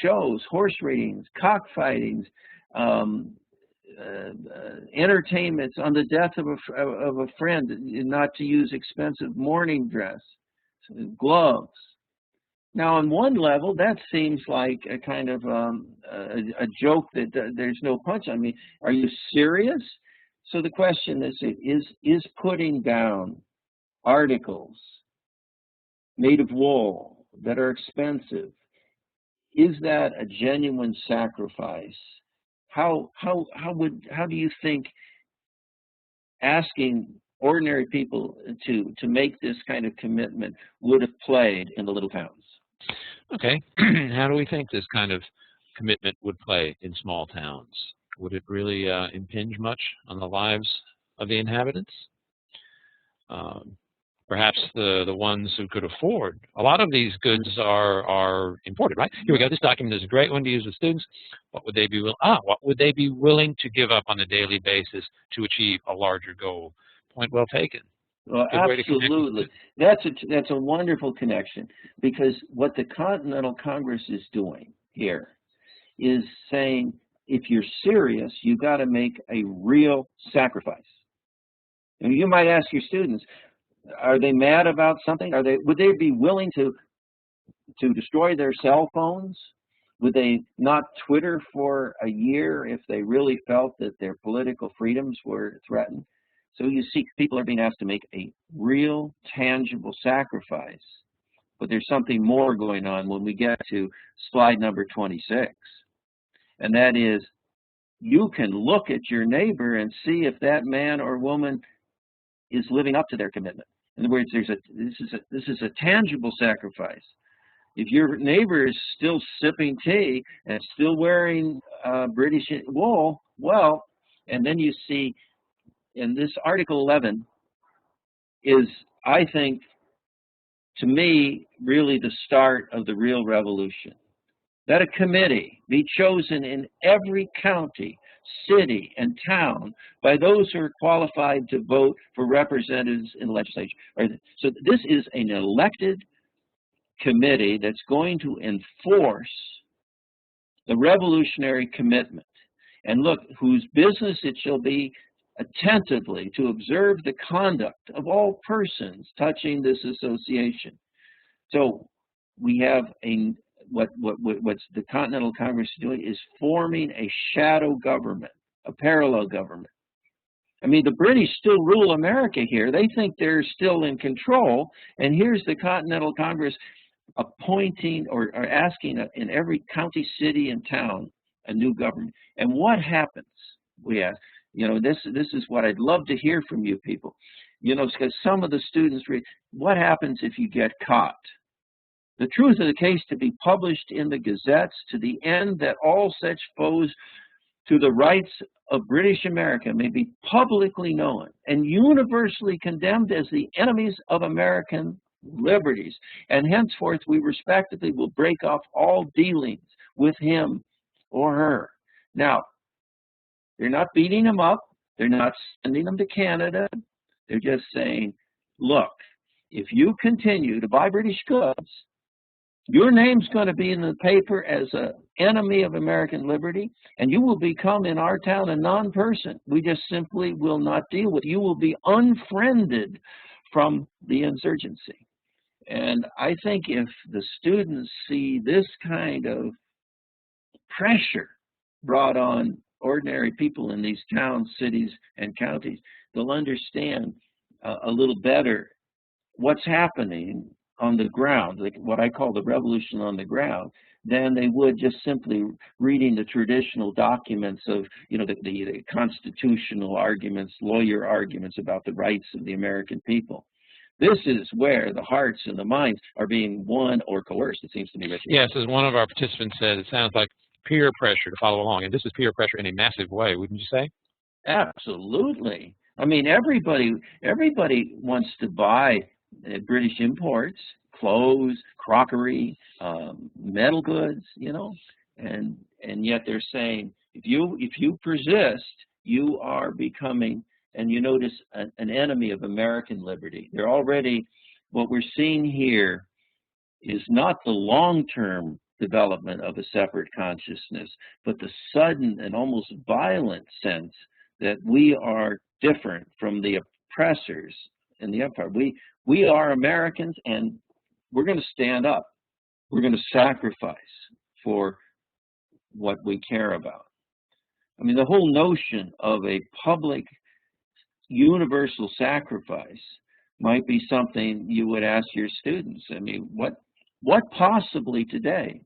S2: shows, horse racings, cockfightings, entertainments on the death of a friend, not to use expensive mourning dress, gloves. Now, on one level, that seems like a kind of a joke that there's no punch. I mean, are you serious? So the question is putting down articles made of wool that are expensive, is that a genuine sacrifice? How do you think asking ordinary people to make this kind of commitment would have played in the little towns?
S1: Okay, how do we think this kind of commitment would play in small towns? Would it really impinge much on the lives of the inhabitants? Perhaps the ones who could afford. A lot of these goods are imported, right? Here we go. This document is a great one to use with students. What would they be willing to give up on a daily basis to achieve a larger goal? Point well taken.
S2: Well, absolutely. That's a wonderful connection, because what the Continental Congress is doing here is saying, if you're serious, you've got to make a real sacrifice. And you might ask your students, are they mad about something? Would they be willing to destroy their cell phones? Would they not Twitter for a year if they really felt that their political freedoms were threatened? So you see, people are being asked to make a real, tangible sacrifice. But there's something more going on when we get to slide number 26. And that is, you can look at your neighbor and see if that man or woman is living up to their commitment. In other words, this is a tangible sacrifice. If your neighbor is still sipping tea and still wearing British wool, well, and then you see, in this Article 11 is, I think, to me, really the start of the real revolution. That a committee be chosen in every county, city, and town by those who are qualified to vote for representatives in the legislature. So this is an elected committee that's going to enforce the revolutionary commitment. And look, whose business it shall be attentively to observe the conduct of all persons touching this association. So we have what's the Continental Congress doing is forming a shadow government, a parallel government. I mean, the British still rule America here. They think they're still in control. And here's the Continental Congress appointing or asking in every county, city, and town a new government. And what happens? We ask. You know, this is what I'd love to hear from you people. You know, because some of the students read, what happens if you get caught? The truth of the case to be published in the gazettes to the end that all such foes to the rights of British America may be publicly known and universally condemned as the enemies of American liberties. And henceforth we respectively will break off all dealings with him or her. Now, they're not beating them up. They're not sending them to Canada. They're just saying, look, if you continue to buy British goods, your name's going to be in the paper as an enemy of American liberty, and you will become in our town a non-person. We just simply will not deal with you. You will be unfriended from the insurgency. And I think if the students see this kind of pressure brought on ordinary people in these towns, cities, and counties, they'll understand a little better what's happening on the ground, like what I call the revolution on the ground, than they would just simply reading the traditional documents of, you know, the constitutional arguments, lawyer arguments about the rights of the American people. This is where the hearts and the minds are being won or coerced, it seems to me, Richard.
S1: Yes, as one of our participants said, it sounds like peer pressure to follow along, and this is peer pressure in a massive way, wouldn't you say?
S2: Absolutely. I mean, everybody wants to buy British imports, clothes, crockery, metal goods, you know, and yet they're saying if you persist, you are becoming, and you notice, an enemy of American liberty. They're already, what we're seeing here is not the long-term development of a separate consciousness, but the sudden and almost violent sense that we are different from the oppressors in the empire. We are Americans, and we're going to stand up. We're going to sacrifice for what we care about. I mean, the whole notion of a public universal sacrifice might be something you would ask your students. I mean, what possibly today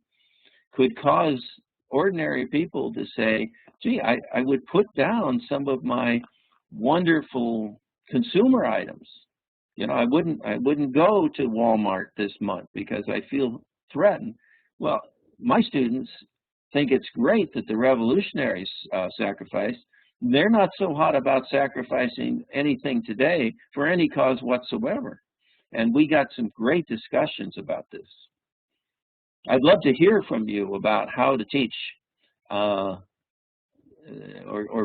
S2: could cause ordinary people to say, gee, I would put down some of my wonderful consumer items. You know, I wouldn't go to Walmart this month because I feel threatened. Well, my students think it's great that the revolutionaries sacrificed. They're not so hot about sacrificing anything today for any cause whatsoever. And we got some great discussions about this. I'd love to hear from you about how to teach or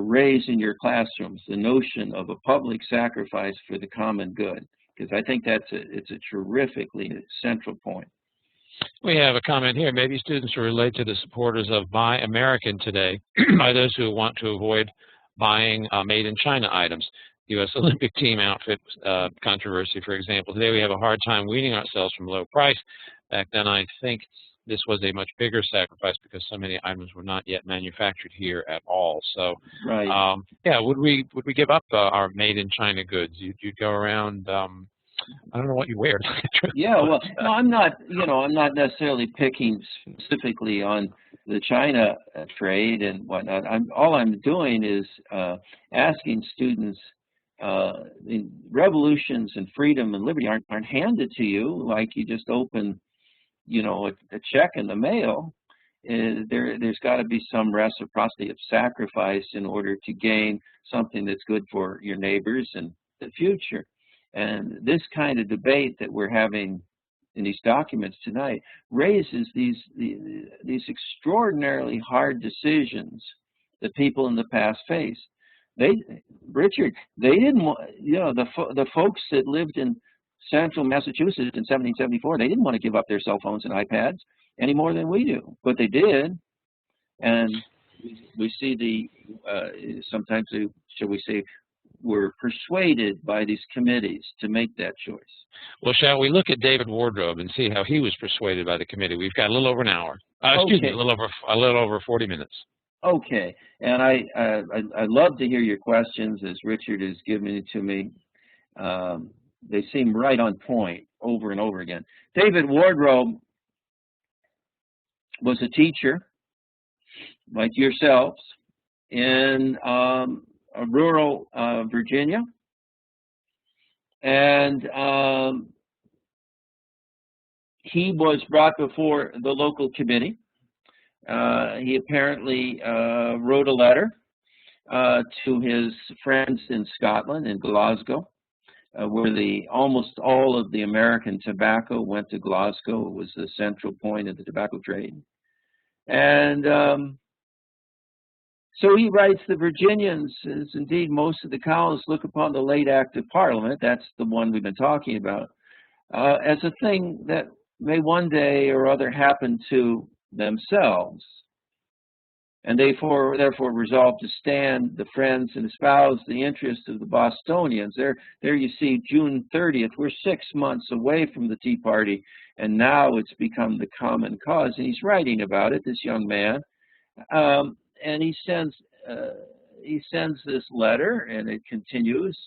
S2: raise in your classrooms the notion of a public sacrifice for the common good, because I think it's a terrifically central point.
S1: We have a comment here. Maybe students will relate to the supporters of Buy American today by those who want to avoid buying made in China items. U.S. Olympic team outfit controversy, for example. Today we have a hard time weaning ourselves from low price. Back then I think this was a much bigger sacrifice because so many items were not yet manufactured here at all. So,
S2: right.
S1: Yeah, would we give up our made in China goods? You'd go around. I don't know what you wear.
S2: Yeah, well, no, I'm not necessarily picking specifically on the China trade and whatnot. All I'm doing is asking students. Revolutions and freedom and liberty aren't handed to you like you just open, you know, a check in the mail. There's got to be some reciprocity of sacrifice in order to gain something that's good for your neighbors and the future. And this kind of debate that we're having in these documents tonight raises these extraordinarily hard decisions that people in the past faced. Richard, they didn't want, you know, the folks that lived in central Massachusetts in 1774, they didn't want to give up their cell phones and iPads any more than we do, but they did. And we see sometimes, shall we say, were persuaded by these committees to make that choice.
S1: Well, shall we look at David Wardrobe and see how he was persuaded by the committee? We've got a little over an hour. Excuse me, a little over 40 minutes.
S2: Okay, and I love to hear your questions as Richard is giving it to me. They seem right on point over and over again. David Wardrobe was a teacher, like yourselves, in rural Virginia, and he was brought before the local committee. He apparently wrote a letter to his friends in Scotland, in Glasgow, where almost all of the American tobacco went to Glasgow. It was the central point of the tobacco trade. And so he writes, the Virginians, as indeed most of the colonists, look upon the late Act of Parliament, that's the one we've been talking about, as a thing that may one day or other happen to themselves, and therefore resolve to stand the friends and espouse the interests of the Bostonians. There you see, June 30th, we're 6 months away from the Tea Party, and now it's become the common cause. And he's writing about it, this young man, and he sends this letter, and it continues.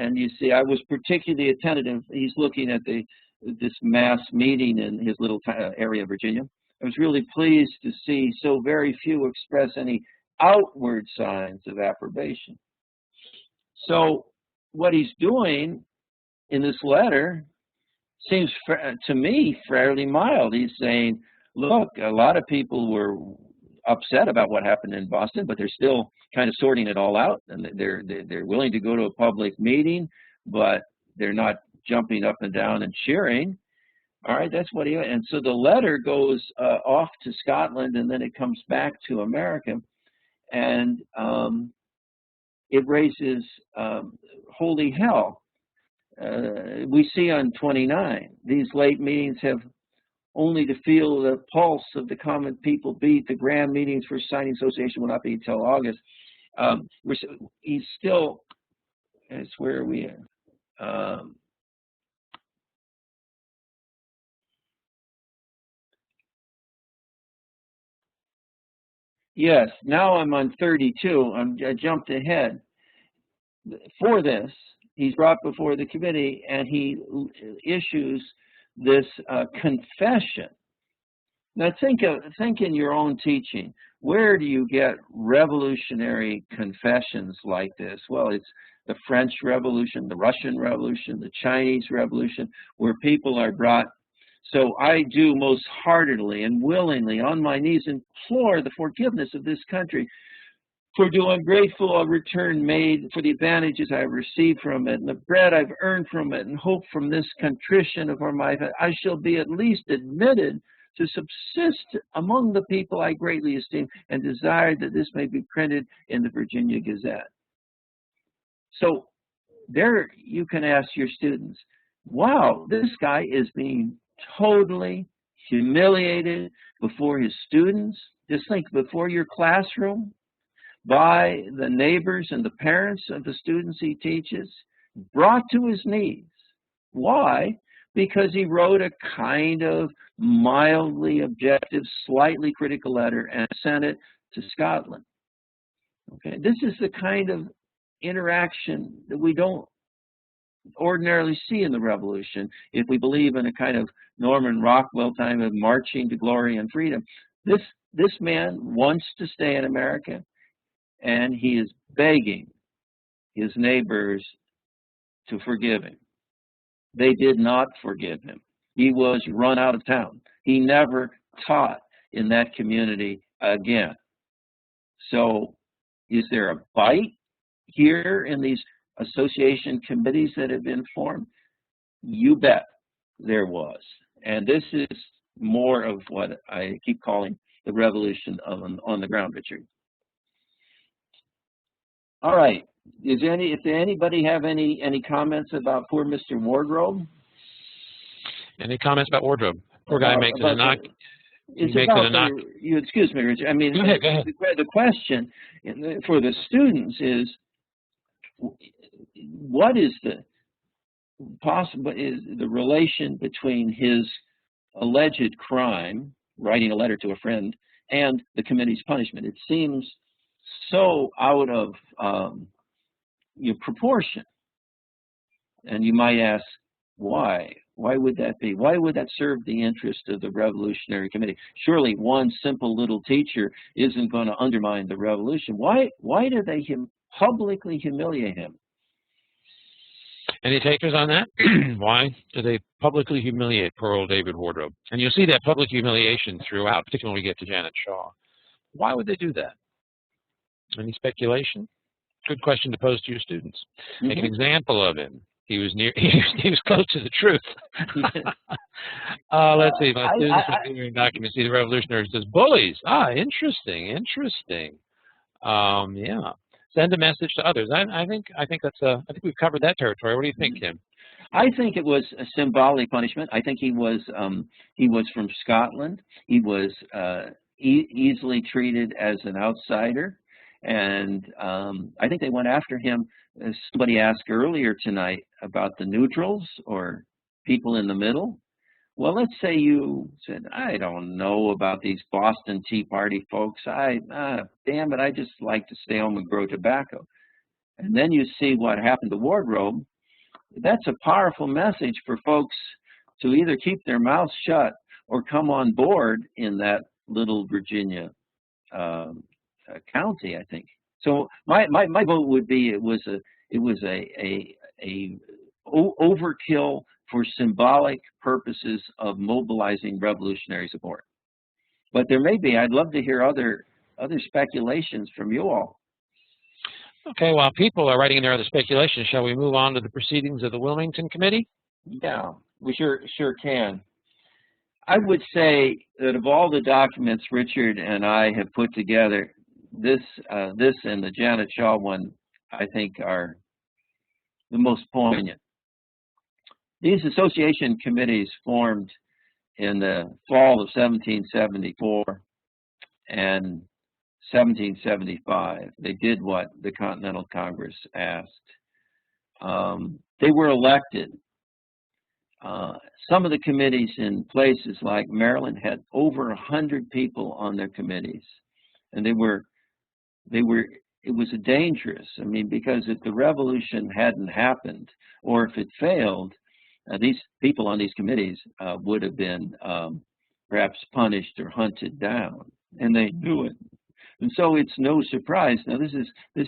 S2: And you see, I was particularly attentive. He's looking at this mass meeting in his little area of Virginia. I was really pleased to see so very few express any outward signs of approbation. So what he's doing in this letter seems to me fairly mild. He's saying, look, a lot of people were upset about what happened in Boston, but they're still kind of sorting it all out, and they're willing to go to a public meeting, but they're not jumping up and down and cheering. All right, that's what and so the letter goes off to Scotland, and then it comes back to America, and it raises holy hell. We see on 29, these late meetings have only to feel the pulse of the common people beat. The grand meetings for signing association will not be until August. He's still, that's where we are. Yes, now I'm on 32. I jumped ahead. For this, he's brought before the committee, and he issues this confession. Now think in your own teaching. Where do you get revolutionary confessions like this? Well, it's the French Revolution, the Russian Revolution, the Chinese Revolution, where people are brought. So I do most heartily and willingly on my knees implore the forgiveness of this country, for do ungrateful a return made for the advantages I have received from it, and the bread I've earned from it, and hope from this contrition of my life, I shall be at least admitted to subsist among the people I greatly esteem, and desire that this may be printed in the Virginia Gazette. So there you can ask your students, wow, this guy is being totally humiliated before his students. Just think, before your classroom, by the neighbors and the parents of the students he teaches, brought to his knees. Why? Because he wrote a kind of mildly objective, slightly critical letter and sent it to Scotland. Okay, this is the kind of interaction that we don't ordinarily see in the Revolution if we believe in a kind of Norman Rockwell time of marching to glory and freedom. This man wants to stay in America, and he is begging his neighbors to forgive him. They did not forgive him. He was run out of town. He never taught in that community again. So is there a bite here in these association committees that have been formed? You bet there was. And this is more of what I keep calling the revolution on the ground, Richard. All right. Does anybody have any comments about poor Mr. Wardrobe?
S1: Any comments about Wardrobe? Poor guy makes it
S2: excuse me, Richard. I mean,
S1: go ahead.
S2: The question for the students is, what is the relation between his alleged crime, writing a letter to a friend, and the committee's punishment. It seems so out of proportion. And you might ask, why? Why would that be? Why would that serve the interest of the Revolutionary Committee? Surely one simple little teacher isn't going to undermine the revolution. Why do they publicly humiliate him?
S1: Any takers on that? Why do they publicly humiliate poor old David Wardrobe? And you'll see that public humiliation throughout, particularly when we get to Janet Shaw. Why would they do that? Any speculation? Good question to pose to your students. Make an example of him. He was close to the truth. Let's see. My students are reviewing documents. See the revolutionary says bullies. Interesting. Yeah. Send a message to others. I think we've covered that territory. What do you think, Kim?
S2: I think it was a symbolic punishment. I think he was from Scotland. He was easily treated as an outsider. And I think they went after him. As somebody asked earlier tonight about the neutrals or people in the middle. Well, let's say you said, I don't know about these Boston Tea Party folks. Damn it, I just like to stay home and grow tobacco. And then you see what happened to Wardrobe. That's a powerful message for folks to either keep their mouths shut or come on board in that little Virginia county, I think. So my vote would be it was a overkill for symbolic purposes of mobilizing revolutionary support. But there may be. I'd love to hear other speculations from you all.
S1: Okay, while people are writing in their other speculations, shall we move on to the proceedings of the Wilmington Committee?
S2: Yeah, we sure can. I would say that of all the documents Richard and I have put together, this and the Janet Shaw one, I think, are the most poignant. These association committees formed in the fall of 1774 and 1775. They did what the Continental Congress asked. They were elected. Some of the committees in places like Maryland had over 100 people on their committees, and it was dangerous. I mean, because if the revolution hadn't happened, or if it failed, these people on these committees would have been perhaps punished or hunted down, and they knew it. And so it's no surprise. Now, this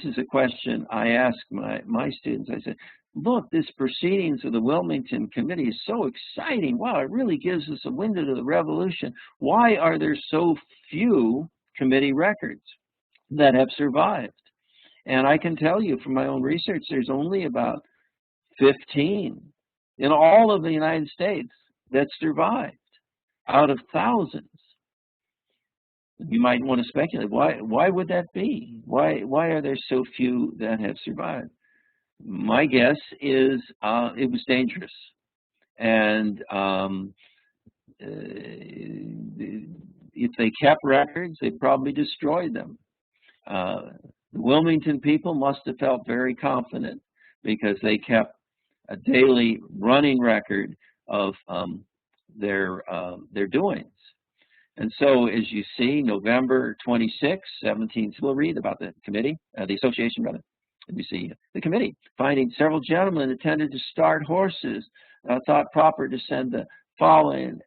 S2: is a question I ask my students. I said, look, this Proceedings of the Wilmington Committee is so exciting. Wow, it really gives us a window to the revolution. Why are there so few committee records that have survived? And I can tell you from my own research, there's only about 15 in all of the United States that survived out of thousands. You might want to speculate, why would that be? Why are there so few that have survived? My guess is it was dangerous. And if they kept records, they probably destroyed them. The Wilmington people must have felt very confident because they kept a daily running record of their doings. And so, as you see, November 26, 17, we'll read about the committee, the association, rather. We see the committee finding several gentlemen intended to start horses, thought proper to send the following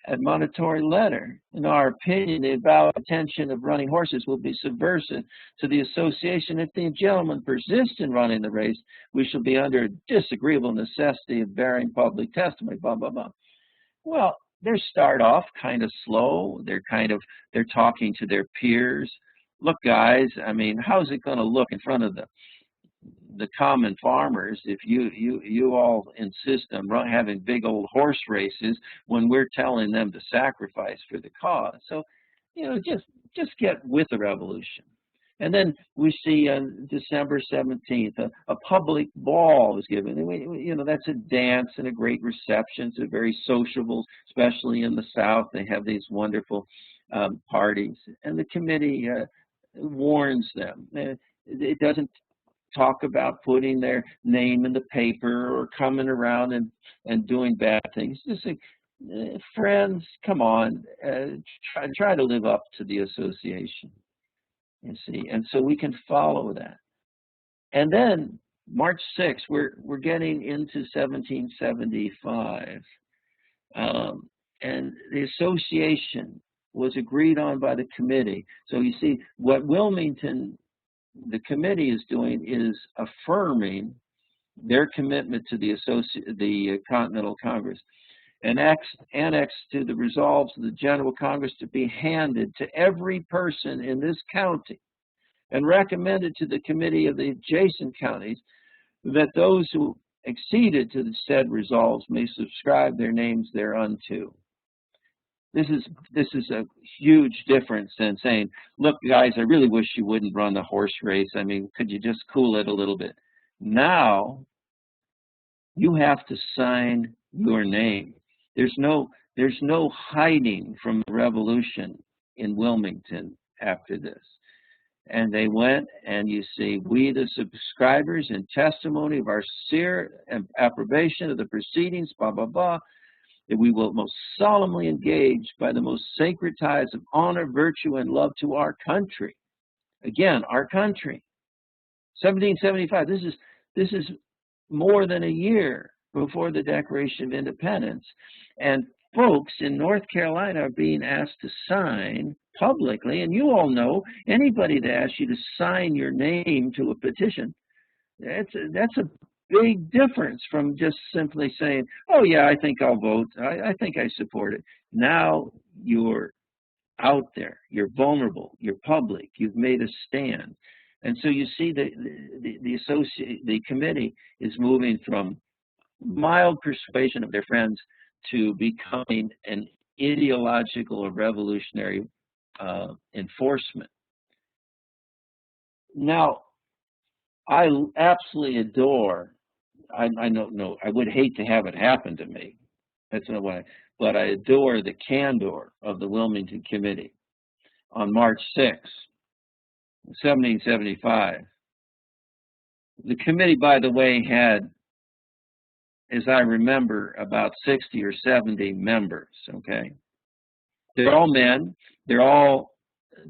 S2: admonitory letter. In our opinion, the avowed intention of running horses will be subversive to the association. If the gentlemen persist in running the race, we shall be under a disagreeable necessity of bearing public testimony, blah, blah, blah. Well, they start off kind of slow. They're talking to their peers. Look, guys, I mean, how's it going to look in front of the common farmers if you all insist on having big old horse races when we're telling them to sacrifice for the cause? So, just get with the revolution. And then we see on December 17th, a public ball is given. That's a dance and a great reception. It's a very sociable, especially in the South. They have these wonderful parties. And the committee warns them. It doesn't talk about putting their name in the paper or coming around and doing bad things. Just Friends, come on, try to live up to the association, you see. And so we can follow that. And then March 6th, we're getting into 1775. And the association was agreed on by the committee. So you see, what Wilmington, the committee is doing is affirming their commitment to the Continental Congress, and annexed to the resolves of the General Congress to be handed to every person in this county, and recommended to the committee of the adjacent counties that those who acceded to the said resolves may subscribe their names thereunto. This is a huge difference than saying, look, guys, I really wish you wouldn't run the horse race. I mean, could you just cool it a little bit? Now, you have to sign your name. There's no hiding from the revolution in Wilmington after this. And they went, and you see, we the subscribers, in testimony of our sincere approbation of the proceedings, blah, blah, blah, that we will most solemnly engage by the most sacred ties of honor, virtue, and love to our country. Again, our country. 1775, this is more than a year before the Declaration of Independence. And folks in North Carolina are being asked to sign publicly, and you all know, anybody that asks you to sign your name to a petition, that's a big difference from just simply saying, oh yeah, I think I'll vote, I think I support it. Now you're out there, you're vulnerable, you're public, you've made a stand. And so you see the committee is moving from mild persuasion of their friends to becoming an ideological or revolutionary enforcement. Now, I absolutely adore, I don't know, I would hate to have it happen to me. That's not why, but I adore the candor of the Wilmington Committee. On March 6, 1775, the committee, by the way, had, as I remember, about 60 or 70 members, okay? They're all men. They're all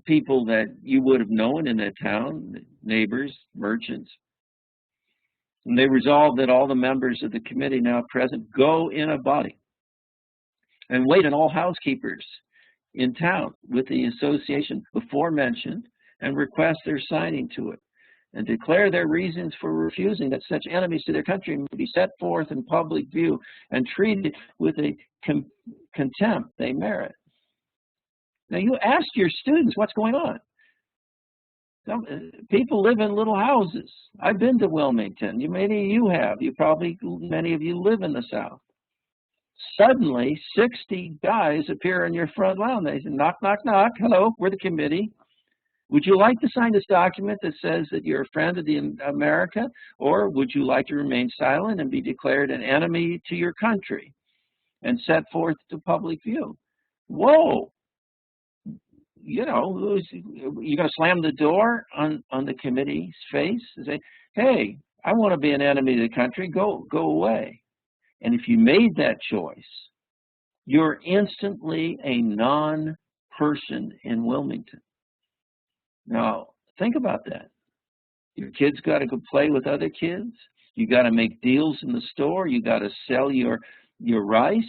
S2: people that you would have known in that town, neighbors, merchants. And they resolved that all the members of the committee now present go in a body and wait on all housekeepers in town with the association before mentioned and request their signing to it, and declare their reasons for refusing that such enemies to their country may be set forth in public view and treated with the contempt they merit. Now, you ask your students what's going on. People live in little houses. I've been to Wilmington. Many of you have. Many of you live in the South. Suddenly, 60 guys appear in your front lawn. They say, knock, knock, knock. Hello, we're the committee. Would you like to sign this document that says that you're a friend of America, or would you like to remain silent and be declared an enemy to your country and set forth to public view? Whoa! You know, you're going to slam the door on the committee's face and say, hey, I want to be an enemy to the country, go away. And if you made that choice, you're instantly a non-person in Wilmington. Now, think about that. Your kids got to go play with other kids. You got to make deals in the store. You got to sell your rice.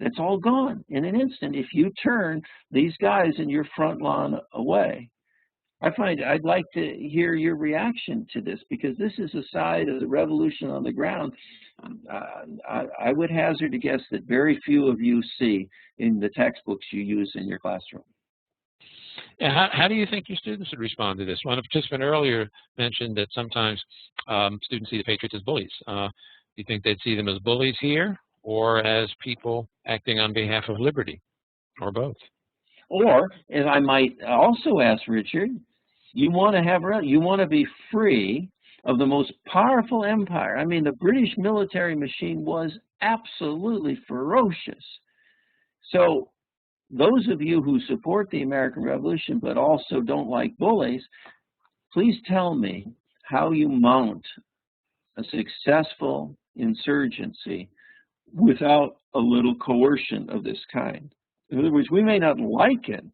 S2: That's all gone in an instant if you turn these guys in your front lawn away. I'd like to hear your reaction to this, because this is a side of the revolution on the ground I would hazard a guess that very few of you see in the textbooks you use in your classroom.
S1: Yeah, how do you think your students would respond to this? One participant earlier mentioned that sometimes students see the patriots as bullies. Do you think they'd see them as bullies here, or as people acting on behalf of liberty, or both?
S2: Or, as I might also ask Richard, you want to be free of the most powerful empire. I mean, the British military machine was absolutely ferocious. So those of you who support the American Revolution but also don't like bullies, please tell me how you mount a successful insurgency without a little coercion of this kind. In other words, we may not like it,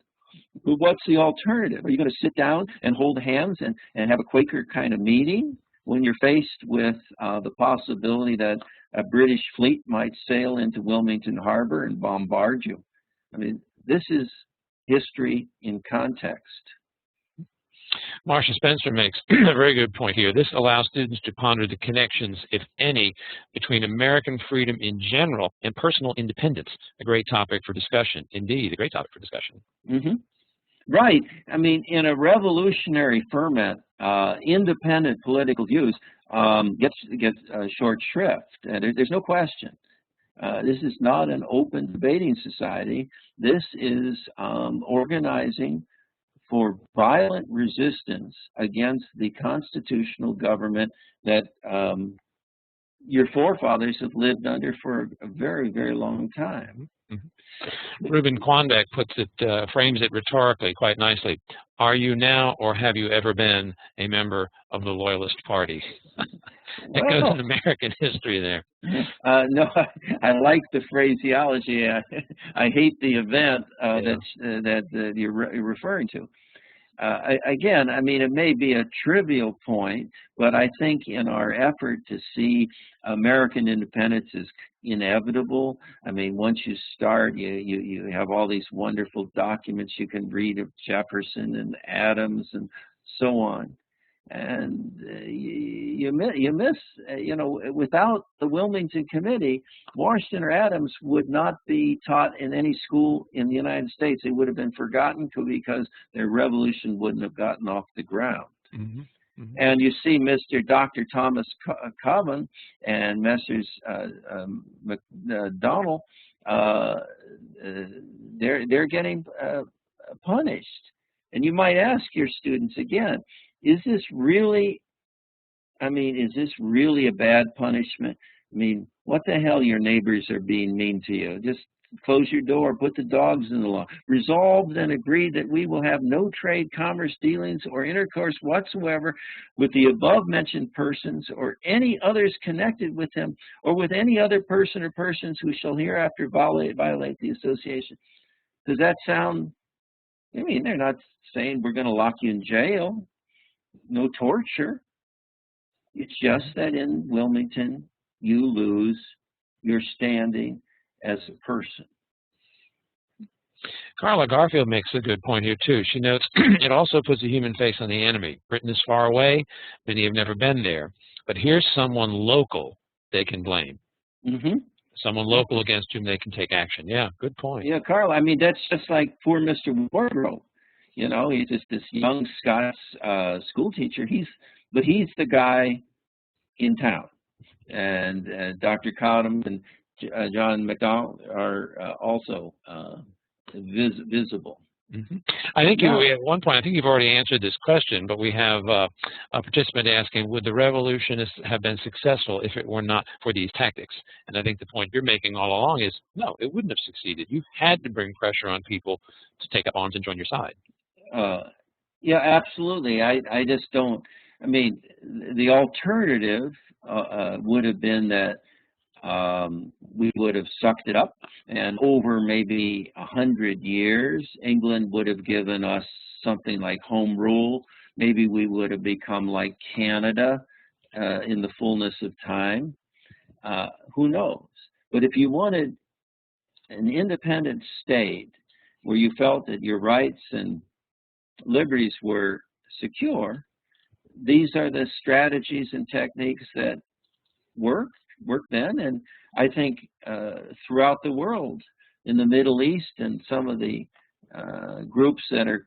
S2: but what's the alternative? Are you going to sit down and hold hands and have a Quaker kind of meeting when you're faced with the possibility that a British fleet might sail into Wilmington Harbor and bombard you? I mean, this is history in context.
S1: Marcia Spencer makes a very good point here. This allows students to ponder the connections, if any, between American freedom in general and personal independence. A great topic for discussion. Indeed, a great topic for discussion.
S2: Mm-hmm. Right. I mean, in a revolutionary ferment, independent political views gets short shrift. There's no question. This is not an open debating society. This is organizing for violent resistance against the constitutional government that your forefathers have lived under for a very, very long time.
S1: Mm-hmm. Reuben Quanbeck frames it rhetorically quite nicely. Are you now or have you ever been a member of the Loyalist Party? It goes in American history there.
S2: No, I like the phraseology. I hate the event that you're referring to. Again, I mean, it may be a trivial point, but I think in our effort to see American independence as inevitable, I mean, once you start, you have all these wonderful documents you can read of Jefferson and Adams and so on. And you miss, without the Wilmington Committee, Washington or Adams would not be taught in any school in the United States. They would have been forgotten because their revolution wouldn't have gotten off the ground. Mm-hmm. Mm-hmm. And you see Dr. Thomas Cobbin and Messrs. McDonald, they're getting punished. And you might ask your students again, is this really a bad punishment? I mean, what the hell, your neighbors are being mean to you? Just close your door, put the dogs in the law. Resolved and agreed that we will have no trade, commerce, dealings, or intercourse whatsoever with the above-mentioned persons or any others connected with them or with any other person or persons who shall hereafter violate the association. Does that sound, I mean, they're not saying we're going to lock you in jail. No torture. It's just that in Wilmington, you lose your standing as a person.
S1: Carla Garfield makes a good point here, too. She notes, it also puts a human face on the enemy. Britain is far away. Many have never been there. But here's someone local they can blame. Mm-hmm. Someone local against whom they can take action. Yeah, good point.
S2: Yeah, Carla, I mean, that's just like poor Mr. Wardrobe. You know, he's just this young Scots school teacher. He's the guy in town. And Dr. Cottom and John McDonald are also visible.
S1: Mm-hmm. I think at one point, I think you've already answered this question, but we have a participant asking, would the revolutionists have been successful if it were not for these tactics? And I think the point you're making all along is, no, it wouldn't have succeeded. You had to bring pressure on people to take up arms and join your side.
S2: Yeah, absolutely. I just don't, I mean, the alternative would have been that we would have sucked it up, and over maybe 100 years, England would have given us something like home rule. Maybe we would have become like Canada in the fullness of time. Who knows? But if you wanted an independent state where you felt that your rights and liberties were secure, these are the strategies and techniques that worked then, and I think throughout the world, in the Middle East and some of the groups that are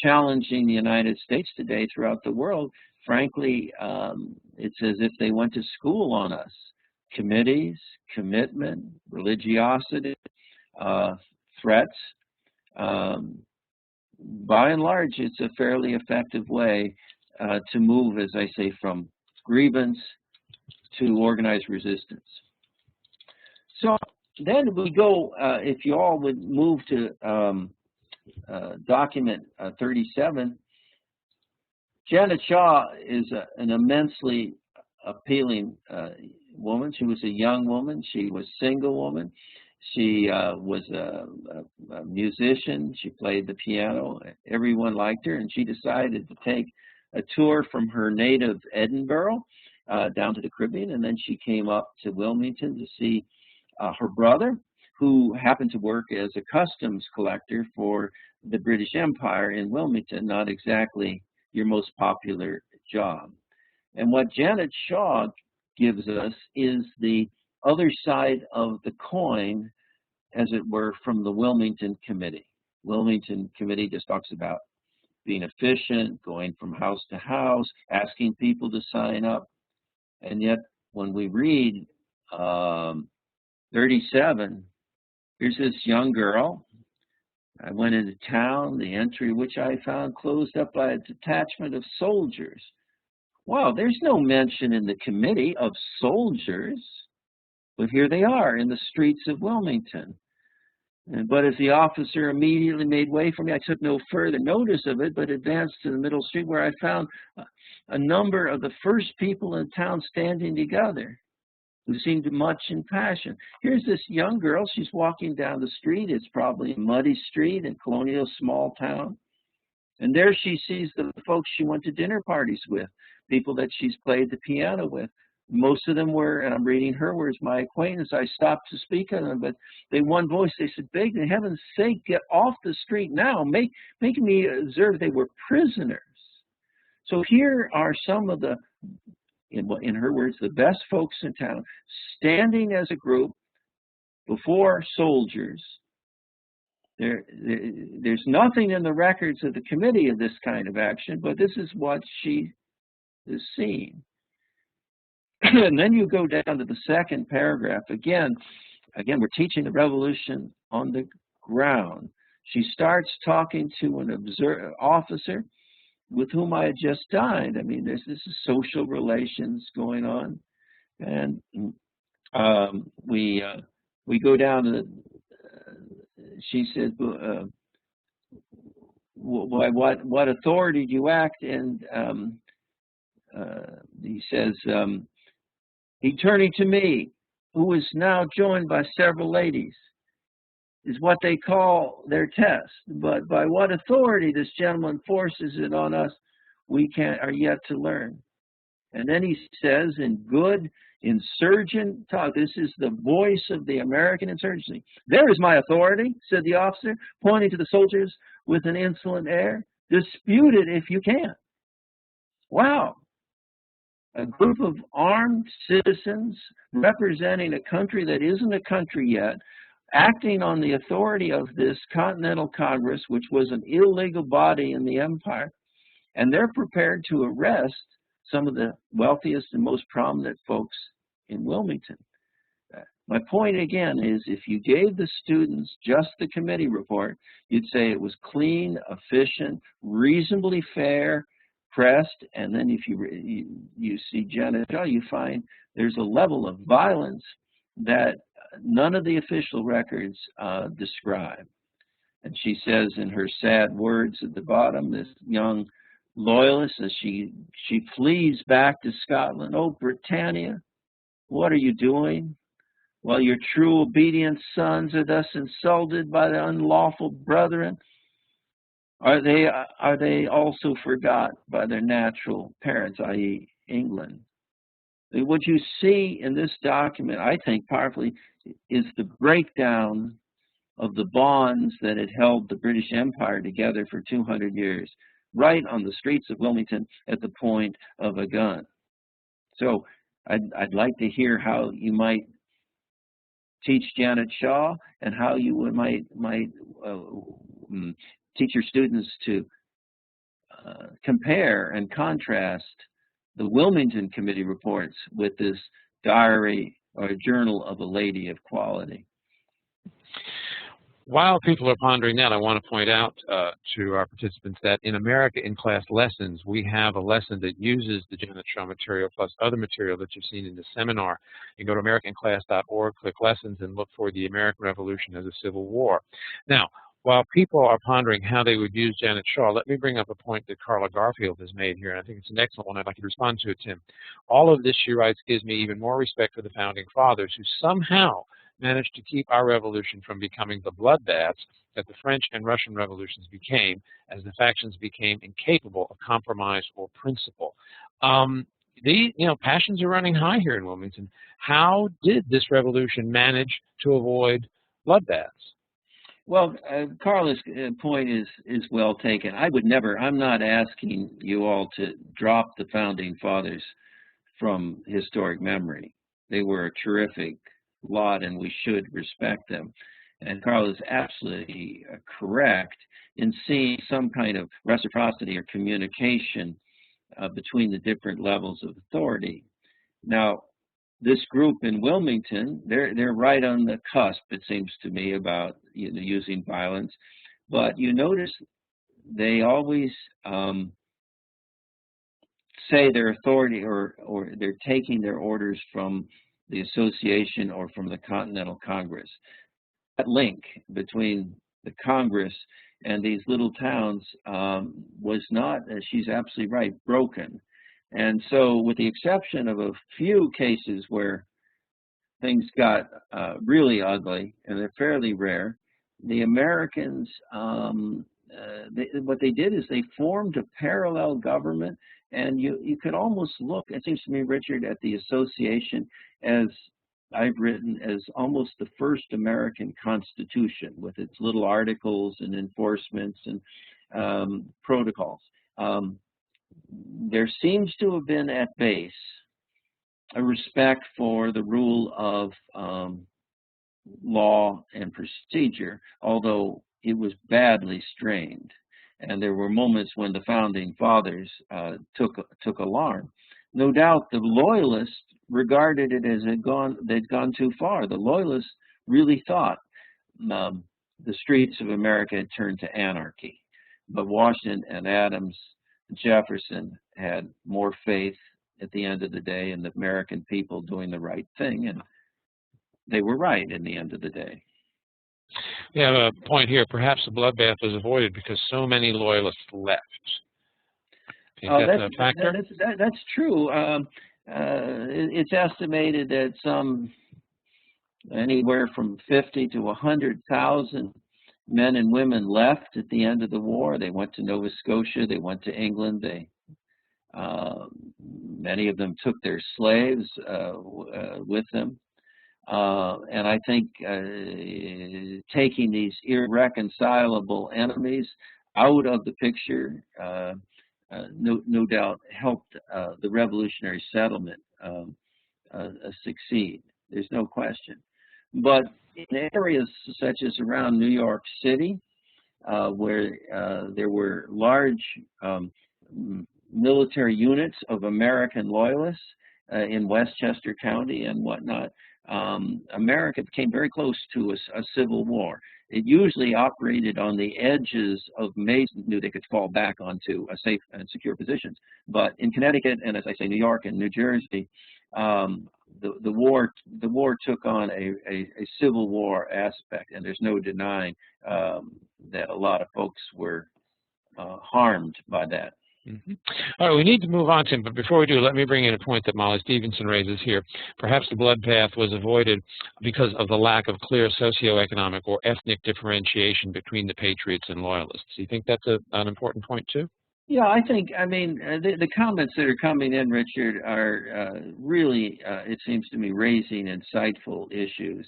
S2: challenging the United States today throughout the world, frankly, it's as if they went to school on us. Committees, commitment, religiosity, threats. By and large, it's a fairly effective way to move, as I say, from grievance to organized resistance. So then we go, if you all would move to document 37, Janet Shaw is an immensely appealing woman. woman. She was a young woman. She was a single woman. She was a musician. She played the piano. Everyone liked her, and she decided to take a tour from her native Edinburgh down to the Caribbean, and then she came up to Wilmington to see her brother, who happened to work as a customs collector for the British Empire in Wilmington, not exactly your most popular job. And what Janet Shaw gives us is the other side of the coin, as it were, from the Wilmington Committee. Wilmington Committee just talks about being efficient, going from house to house, asking people to sign up. And yet, when we read 37, here's this young girl. I went into town, the entry which I found closed up by a detachment of soldiers. Wow, there's no mention in the committee of soldiers, but here they are in the streets of Wilmington. But as the officer immediately made way for me, I took no further notice of it, but advanced to the middle street, where I found a number of the first people in town standing together, who seemed much in passion. Here's this young girl. She's walking down the street. It's probably a muddy street in colonial small town. And there she sees the folks she went to dinner parties with, people that she's played the piano with. Most of them were, and I'm reading her words, my acquaintance. I stopped to speak to them, but they one voice, they said, "Beg in heaven's sake, get off the street now." Making me observe they were prisoners. So here are some of the, in her words, the best folks in town, standing as a group before soldiers. There's nothing in the records of the committee of this kind of action, but this is what she is seeing. And then you go down to the second paragraph. Again, we're teaching the revolution on the ground. She starts talking to an officer with whom I had just dined. I mean, this is social relations going on. And we go down to, she said, what authority do you act? And he says, he turning to me, who is now joined by several ladies, is what they call their test. But by what authority this gentleman forces it on us, we are yet to learn. And then he says, in good insurgent talk, this is the voice of the American insurgency. "There is my authority," said the officer, pointing to the soldiers with an insolent air. "Dispute it if you can." Wow. A group of armed citizens representing a country that isn't a country yet, acting on the authority of this Continental Congress, which was an illegal body in the empire, and they're prepared to arrest some of the wealthiest and most prominent folks in Wilmington. My point again is, if you gave the students just the committee report, you'd say it was clean, efficient, reasonably fair, pressed, and then if you see Janet Shaw, you find there's a level of violence that none of the official records describe. And she says in her sad words at the bottom, this young loyalist, as she flees back to Scotland, "Oh, Britannia, what are you doing? While your true obedient sons are thus insulted by the unlawful brethren, are they also forgot by their natural parents, i.e. England?" What you see in this document, I think powerfully, is the breakdown of the bonds that had held the British Empire together for 200 years, right on the streets of Wilmington at the point of a gun. So I'd like to hear how you might teach Janet Shaw, and how you might teach your students to compare and contrast the Wilmington Committee reports with this diary or journal of a lady of quality.
S1: While people are pondering that, I want to point out to our participants that in America in Class Lessons, we have a lesson that uses the Janet Shaw material plus other material that you've seen in the seminar. You go to americanclass.org, click Lessons, and look for the American Revolution as a Civil War. Now, While people are pondering how they would use Janet Shaw, let me bring up a point that Carla Garfield has made here, and I think it's an excellent one. I'd like you to respond to it, Tim. All of this, she writes, gives me even more respect for the Founding Fathers, who somehow managed to keep our revolution from becoming the bloodbaths that the French and Russian revolutions became, as the factions became incapable of compromise or principle. Passions are running high here in Wilmington. How did this revolution manage to avoid bloodbaths?
S2: Well, Carla's point is well taken. I'm not asking you all to drop the Founding Fathers from historic memory. They were a terrific lot, and we should respect them. And Carla's absolutely correct in seeing some kind of reciprocity or communication between the different levels of authority. Now, this group in Wilmington, they're right on the cusp, it seems to me, about using violence. But you notice they always say their authority or they're taking their orders from the association or from the Continental Congress. That link between the Congress and these little towns was not, she's absolutely right, broken. And so, with the exception of a few cases where things got really ugly, and they're fairly rare, the Americans, what they did is they formed a parallel government, and you could almost look, it seems to me, Richard, at the association as I've written as almost the first American Constitution with its little articles and enforcements and protocols. There seems to have been at base a respect for the rule of law and procedure, although it was badly strained. And there were moments when the Founding Fathers took alarm. No doubt the Loyalists regarded it as they'd gone too far. The Loyalists really thought the streets of America had turned to anarchy. But Washington and Adams and Jefferson had more faith at the end of the day in the American people doing the right thing, and they were right in the end of the day.
S1: We have a point here. Perhaps the bloodbath was avoided because so many Loyalists left. That's a factor?
S2: That's true. It's estimated that anywhere from 50 to 100,000 men and women left at the end of the war. They went to Nova Scotia. They went to England. Many of them took their slaves with them. And I think taking these irreconcilable enemies out of the picture no doubt helped the revolutionary settlement succeed. There's no question. But in areas such as around New York City, where there were large military units of American Loyalists in Westchester County and whatnot, America came very close to a civil war. It usually operated on the edges of knew they could fall back onto a safe and secure positions. But in Connecticut and, as I say, New York and New Jersey, the war took on a civil war aspect, and there's no denying that a lot of folks were harmed by that.
S1: Mm-hmm. All right, we need to move on, Tim, but before we do, let me bring in a point that Molly Stevenson raises here. Perhaps the bloodbath was avoided because of the lack of clear socioeconomic or ethnic differentiation between the Patriots and Loyalists. Do you think that's an important point, too?
S2: Yeah, I mean, the comments that are coming in, Richard, are really, it seems to me, raising insightful issues.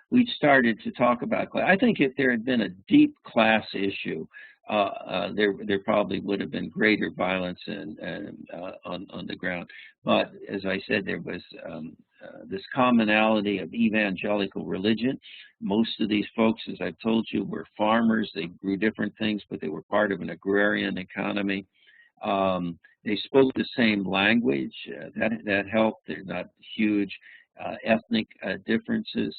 S2: We started to talk about class. I think if there had been a deep class issue, there probably would have been greater violence on the ground. But as I said, there was this commonality of evangelical religion. Most of these folks, as I've told you, were farmers. They grew different things, but they were part of an agrarian economy. They spoke the same language. That helped. They're not huge ethnic differences.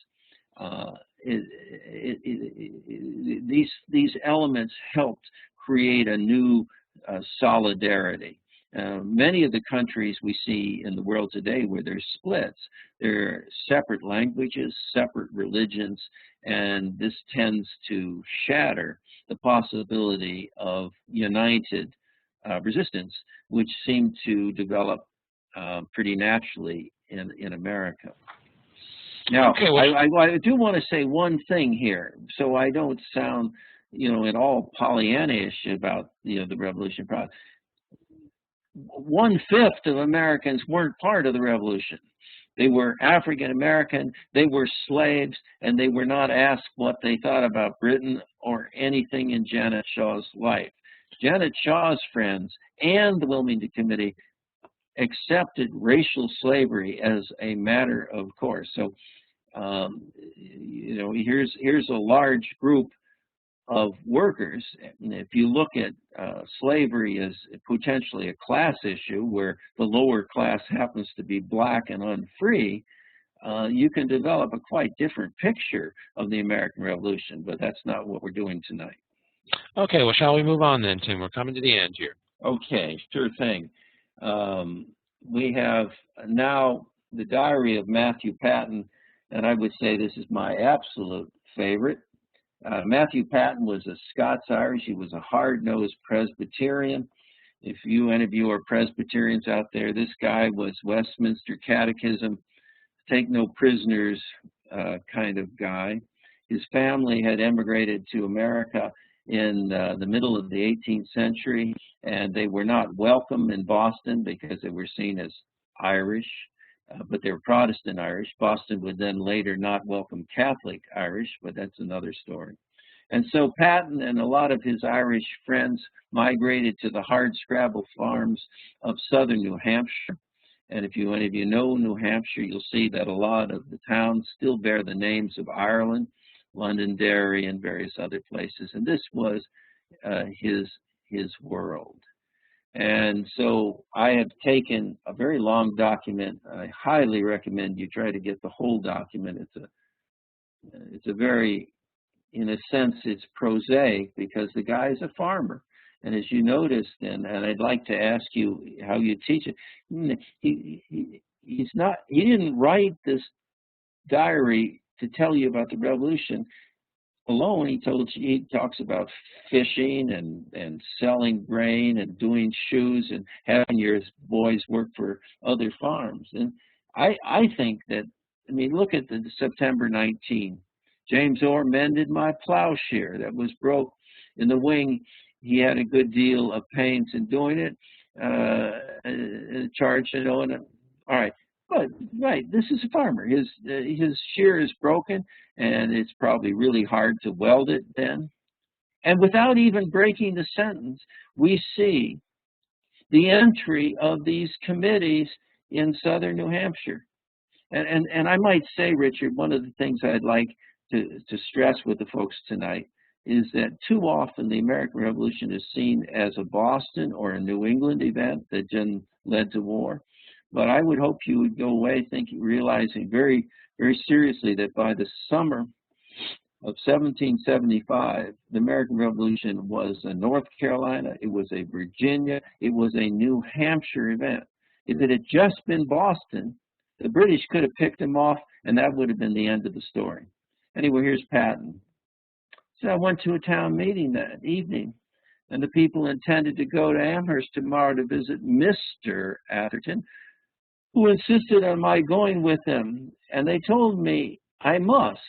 S2: These elements helped create a new solidarity. Many of the countries we see in the world today where there's splits, there are separate languages, separate religions, and this tends to shatter the possibility of united resistance, which seemed to develop pretty naturally in America. Now,
S1: Okay, well,
S2: I do want to say one thing here, so I don't sound, at all Pollyannish about, the revolution process. 1/5 of Americans weren't part of the revolution. They were African American, they were slaves, and they were not asked what they thought about Britain or anything in Janet Shaw's life. Janet Shaw's friends and the Wilmington Committee accepted racial slavery as a matter of course. So, here's a large group of workers. And if you look at slavery as potentially a class issue where the lower class happens to be black and unfree, you can develop a quite different picture of the American Revolution, but that's not what we're doing tonight.
S1: okay, well, shall we move on then, Tim? We're coming to the end here.
S2: Okay, sure thing. We have now the diary of Matthew Patten, and I would say this is my absolute favorite. Matthew Patten was a Scots-Irish. He was a hard-nosed Presbyterian. If any of you are Presbyterians out there, this guy was Westminster Catechism, take no prisoners kind of guy. His family had emigrated to America in the middle of the 18th century, and they were not welcome in Boston because they were seen as Irish, but they were Protestant Irish. Boston would then later not welcome Catholic Irish, but that's another story. And so Patten and a lot of his Irish friends migrated to the hardscrabble farms of southern New Hampshire. And if any of you know New Hampshire, you'll see that a lot of the towns still bear the names of Ireland, Londonderry, and various other places. And this was his world. And so I have taken a very long document. I highly recommend you try to get the whole document. It's a very, in a sense, it's prosaic because the guy's a farmer. And as you noticed, and I'd like to ask you how you teach it, he didn't write this diary to tell you about the revolution alone. He talks about fishing and selling grain and doing shoes and having your boys work for other farms. And I think that, look at the September 19. James Orr mended my plowshare that was broke in the wing. He had a good deal of pains in doing it, charged it on him. All right. But, right, this is a farmer. His shear is broken, and it's probably really hard to weld it then. And without even breaking the sentence, we see the entry of these committees in southern New Hampshire. And I might say, Richard, one of the things I'd like to stress with the folks tonight is that too often the American Revolution is seen as a Boston or a New England event that then led to war. But I would hope you would go away realizing very, very seriously that by the summer of 1775, the American Revolution was a North Carolina, it was a Virginia, it was a New Hampshire event. If it had just been Boston, the British could have picked them off, and that would have been the end of the story. Anyway, here's Patten. So I went to a town meeting that evening, and the people intended to go to Amherst tomorrow to visit Mr. Atherton, who insisted on my going with them, and they told me I must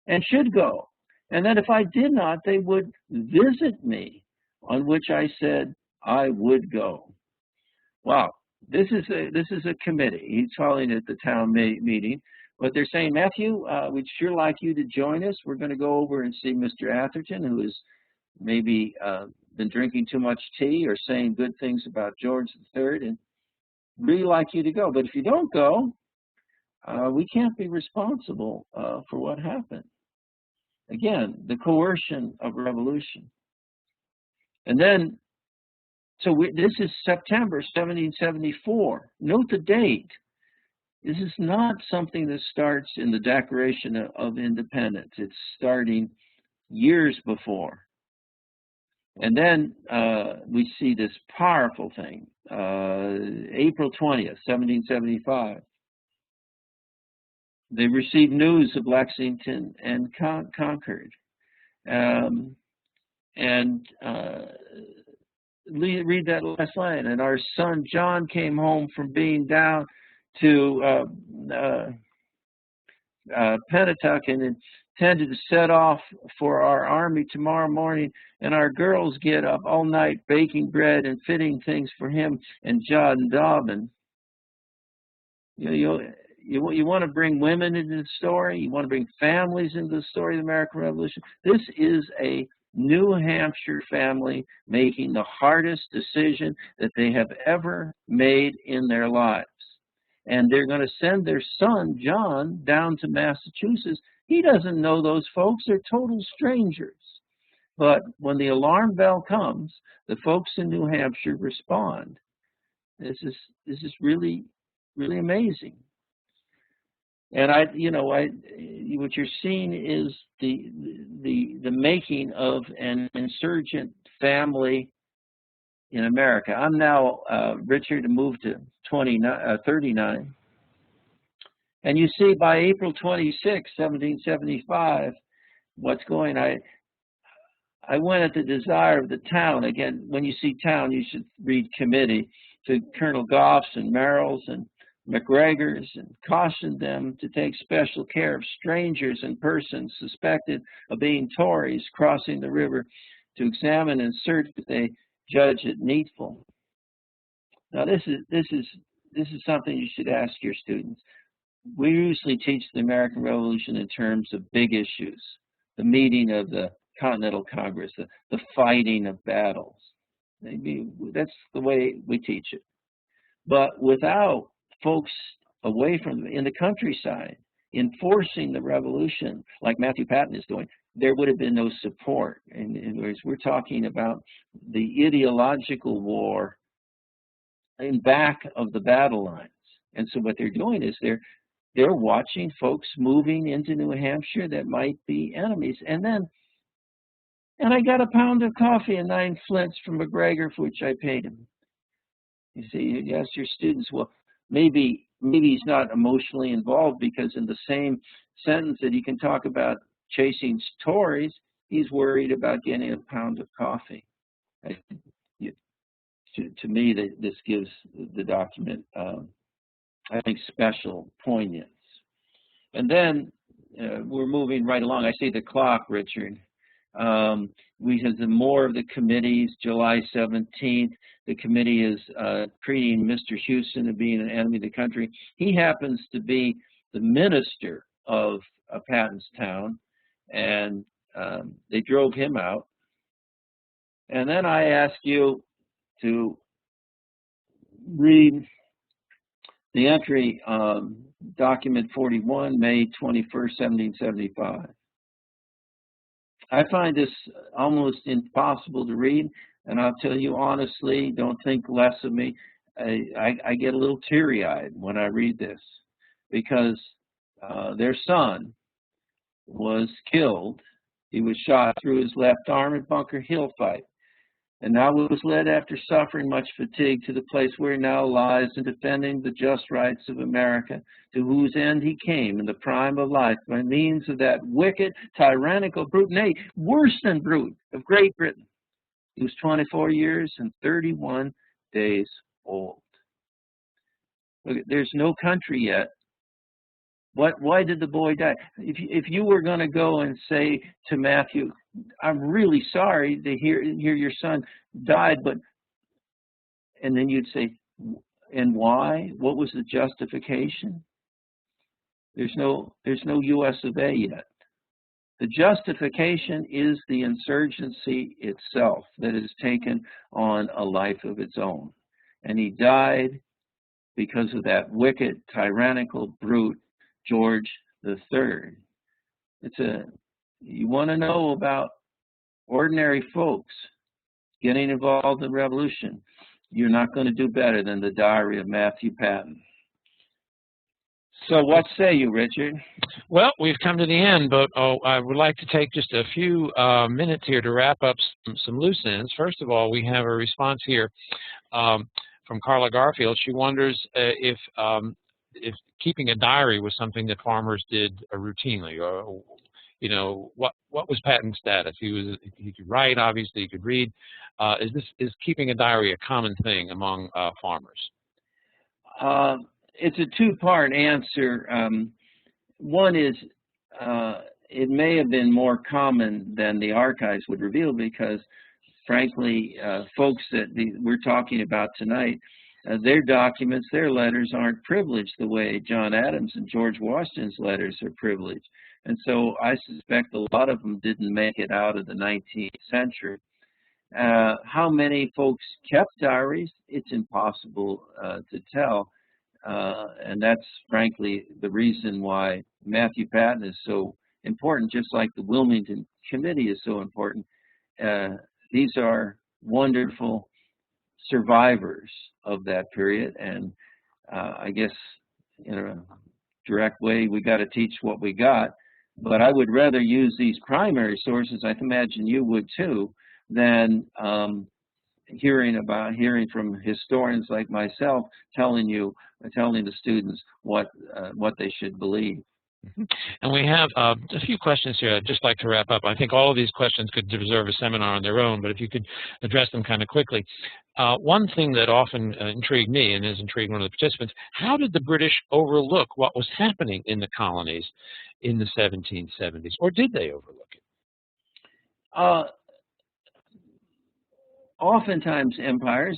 S2: and should go, and that if I did not, they would visit me, on which I said I would go. Wow, this is a committee. He's calling it the town meeting, but they're saying, Matthew, we'd sure like you to join us. We're going to go over and see Mr. Atherton, who has maybe been drinking too much tea or saying good things about George III, and really like you to go. But if you don't go, we can't be responsible for what happened. Again, the coercion of revolution. And then, this is September 1774. Note the date. This is not something that starts in the Declaration of Independence. It's starting years before. And then we see this powerful thing, April 20th, 1775. They received news of Lexington and Concord. Read that last line. And our son John came home from being down to Pennachuck and intended to set off for our army tomorrow morning. And our girls get up all night baking bread and fitting things for him and John Dobbin. You want to bring women into the story. You want to bring families into the story of the American Revolution. This is a New Hampshire family making the hardest decision that they have ever made in their lives. And they're going to send their son, John, down to Massachusetts. He doesn't know those folks. They're total strangers. But when the alarm bell comes, the folks in New Hampshire respond. This is really, really amazing. And what you're seeing is the making of an insurgent family in America. I'm now, Richard, moved to 39. And you see by April 26, 1775, what's going on. I went at the desire of the town. Again, when you see town, you should read committee to Colonel Goffs and Merrills and McGregors and cautioned them to take special care of strangers and persons suspected of being Tories crossing the river, to examine and search if they judge it needful. Now this is something you should ask your students. We usually teach the American Revolution in terms of big issues, the meeting of the Continental Congress, the fighting of battles. Maybe that's the way we teach it. But without folks away from in the countryside enforcing the revolution like Matthew Patton is doing, there would have been no support. In other words, we're talking about the ideological war in back of the battle lines. And so what they're doing is they're watching folks moving into New Hampshire that might be enemies. And I got a pound of coffee and 9 flints from McGregor, for which I paid him. You see, you ask your students, well, maybe he's not emotionally involved, because in the same sentence that he can talk about chasing Tories, he's worried about getting a pound of coffee. To me, this gives the document, I think, special poignance. And then we're moving right along. I see the clock, Richard. We have more of the committees. July 17th, the committee is treating Mr. Houston as being an enemy of the country. He happens to be the minister of Patton's town, and they drove him out. And then I ask you to read the entry, document 41, May 21st, 1775. I find this almost impossible to read, and I'll tell you honestly, don't think less of me. I get a little teary-eyed when I read this, because their son was killed. He was shot through his left arm at Bunker Hill fight, and now was led after suffering much fatigue to the place where he now lies in defending the just rights of America, to whose end he came in the prime of life by means of that wicked, tyrannical brute, nay, worse than brute, of Great Britain. He was 24 years and 31 days old. Look, there's no country yet. Why did the boy die? If you were going to go and say to Matthew, I'm really sorry to hear your son died, and then you'd say, and why? What was the justification? There's no US of A yet. The justification is the insurgency itself that has taken on a life of its own. And he died because of that wicked, tyrannical brute, George III. You want to know about ordinary folks getting involved in the revolution, you're not going to do better than the diary of Matthew Patton. So what say you, Richard?
S1: Well, we've come to the end, but I would like to take just a few minutes here to wrap up some loose ends. First of all, we have a response here from Carla Garfield. She wonders if keeping a diary was something that farmers did routinely, or what was Patton's status? He could write, obviously, he could read. Is keeping a diary a common thing among farmers?
S2: It's a two-part answer. One is it may have been more common than the archives would reveal because, frankly, folks that we're talking about tonight, their documents, their letters aren't privileged the way John Adams and George Washington's letters are privileged. And so I suspect a lot of them didn't make it out of the 19th century. How many folks kept diaries? It's impossible to tell. And that's, frankly, the reason why Matthew Patton is so important, just like the Wilmington Committee is so important. These are wonderful survivors of that period, and I guess in a direct way, we got to teach what we got. But I would rather use these primary sources, I imagine you would too, than hearing from historians like myself telling the students what they should believe.
S1: And we have a few questions here I'd just like to wrap up. I think all of these questions could deserve a seminar on their own, but if you could address them kind of quickly. One thing that often intrigued me and has intrigued one of the participants, how did the British overlook what was happening in the colonies in the 1770s, or did they overlook it?
S2: Oftentimes empires,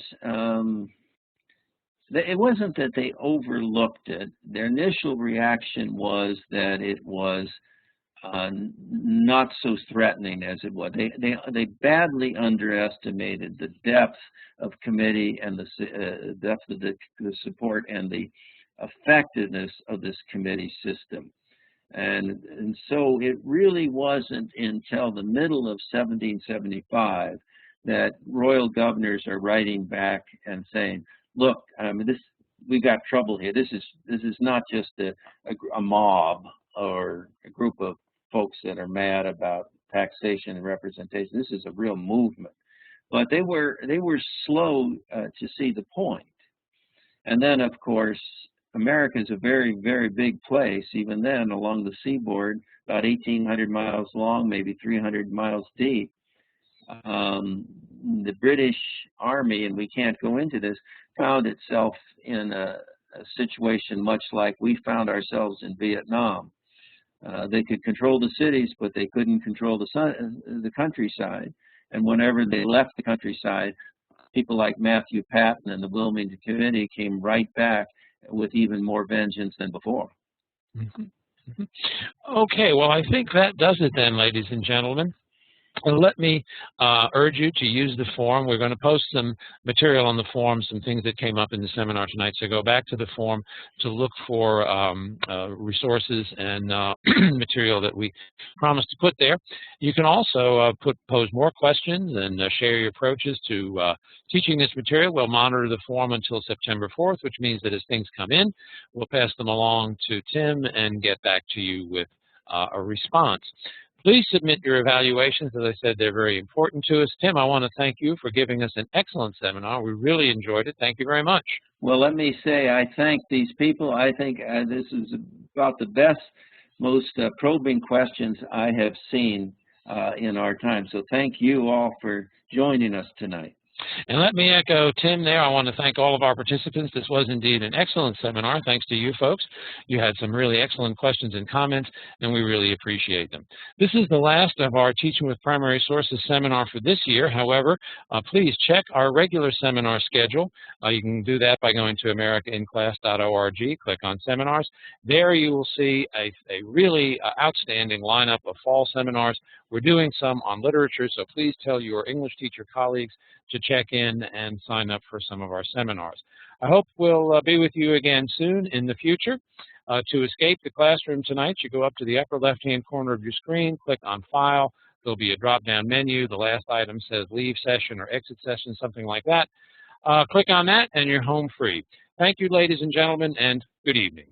S2: it wasn't that they overlooked it. Their initial reaction was that it was not so threatening as it was. They badly underestimated the depth of committee and the depth of the support and the effectiveness of this committee system. And so it really wasn't until the middle of 1775 that royal governors are writing back and saying, look, we got trouble here. This is not just a mob or a group of folks that are mad about taxation and representation. This is a real movement. But they were slow to see the point. And then, of course, America is a very, very big place, even then, along the seaboard, about 1,800 miles long, maybe 300 miles deep. The British Army, and we can't go into this, found itself in a situation much like we found ourselves in Vietnam. They could control the cities, but they couldn't control the countryside. And whenever they left the countryside, people like Matthew Patton and the Wilmington Committee came right back with even more vengeance than before.
S1: Mm-hmm. Mm-hmm. Okay, well, I think that does it then, ladies and gentlemen. Let me urge you to use the form. We're going to post some material on the form, some things that came up in the seminar tonight. So go back to the form to look for resources and material that we promised to put there. You can also pose more questions and share your approaches to teaching this material. We'll monitor the form until September 4th, which means that as things come in, we'll pass them along to Tim and get back to you with a response. Please submit your evaluations. As I said, they're very important to us. Tim, I want to thank you for giving us an excellent seminar. We really enjoyed it. Thank you very much.
S2: Well, let me say I thank these people. I think this is about the best, most probing questions I have seen in our time. So thank you all for joining us tonight.
S1: And let me echo Tim there. I want to thank all of our participants. This was indeed an excellent seminar. Thanks to you folks. You had some really excellent questions and comments, and we really appreciate them. This is the last of our Teaching with Primary Sources seminar for this year. However, please check our regular seminar schedule. You can do that by going to americainclass.org, click on seminars. There you will see a really outstanding lineup of fall seminars. We're doing some on literature, so please tell your English teacher colleagues to check in and sign up for some of our seminars. I hope we'll be with you again soon in the future. To escape the classroom tonight, you go up to the upper left-hand corner of your screen, click on File. There'll be a drop-down menu. The last item says Leave Session or Exit Session, something like that. Click on that, and you're home free. Thank you, ladies and gentlemen, and good evening.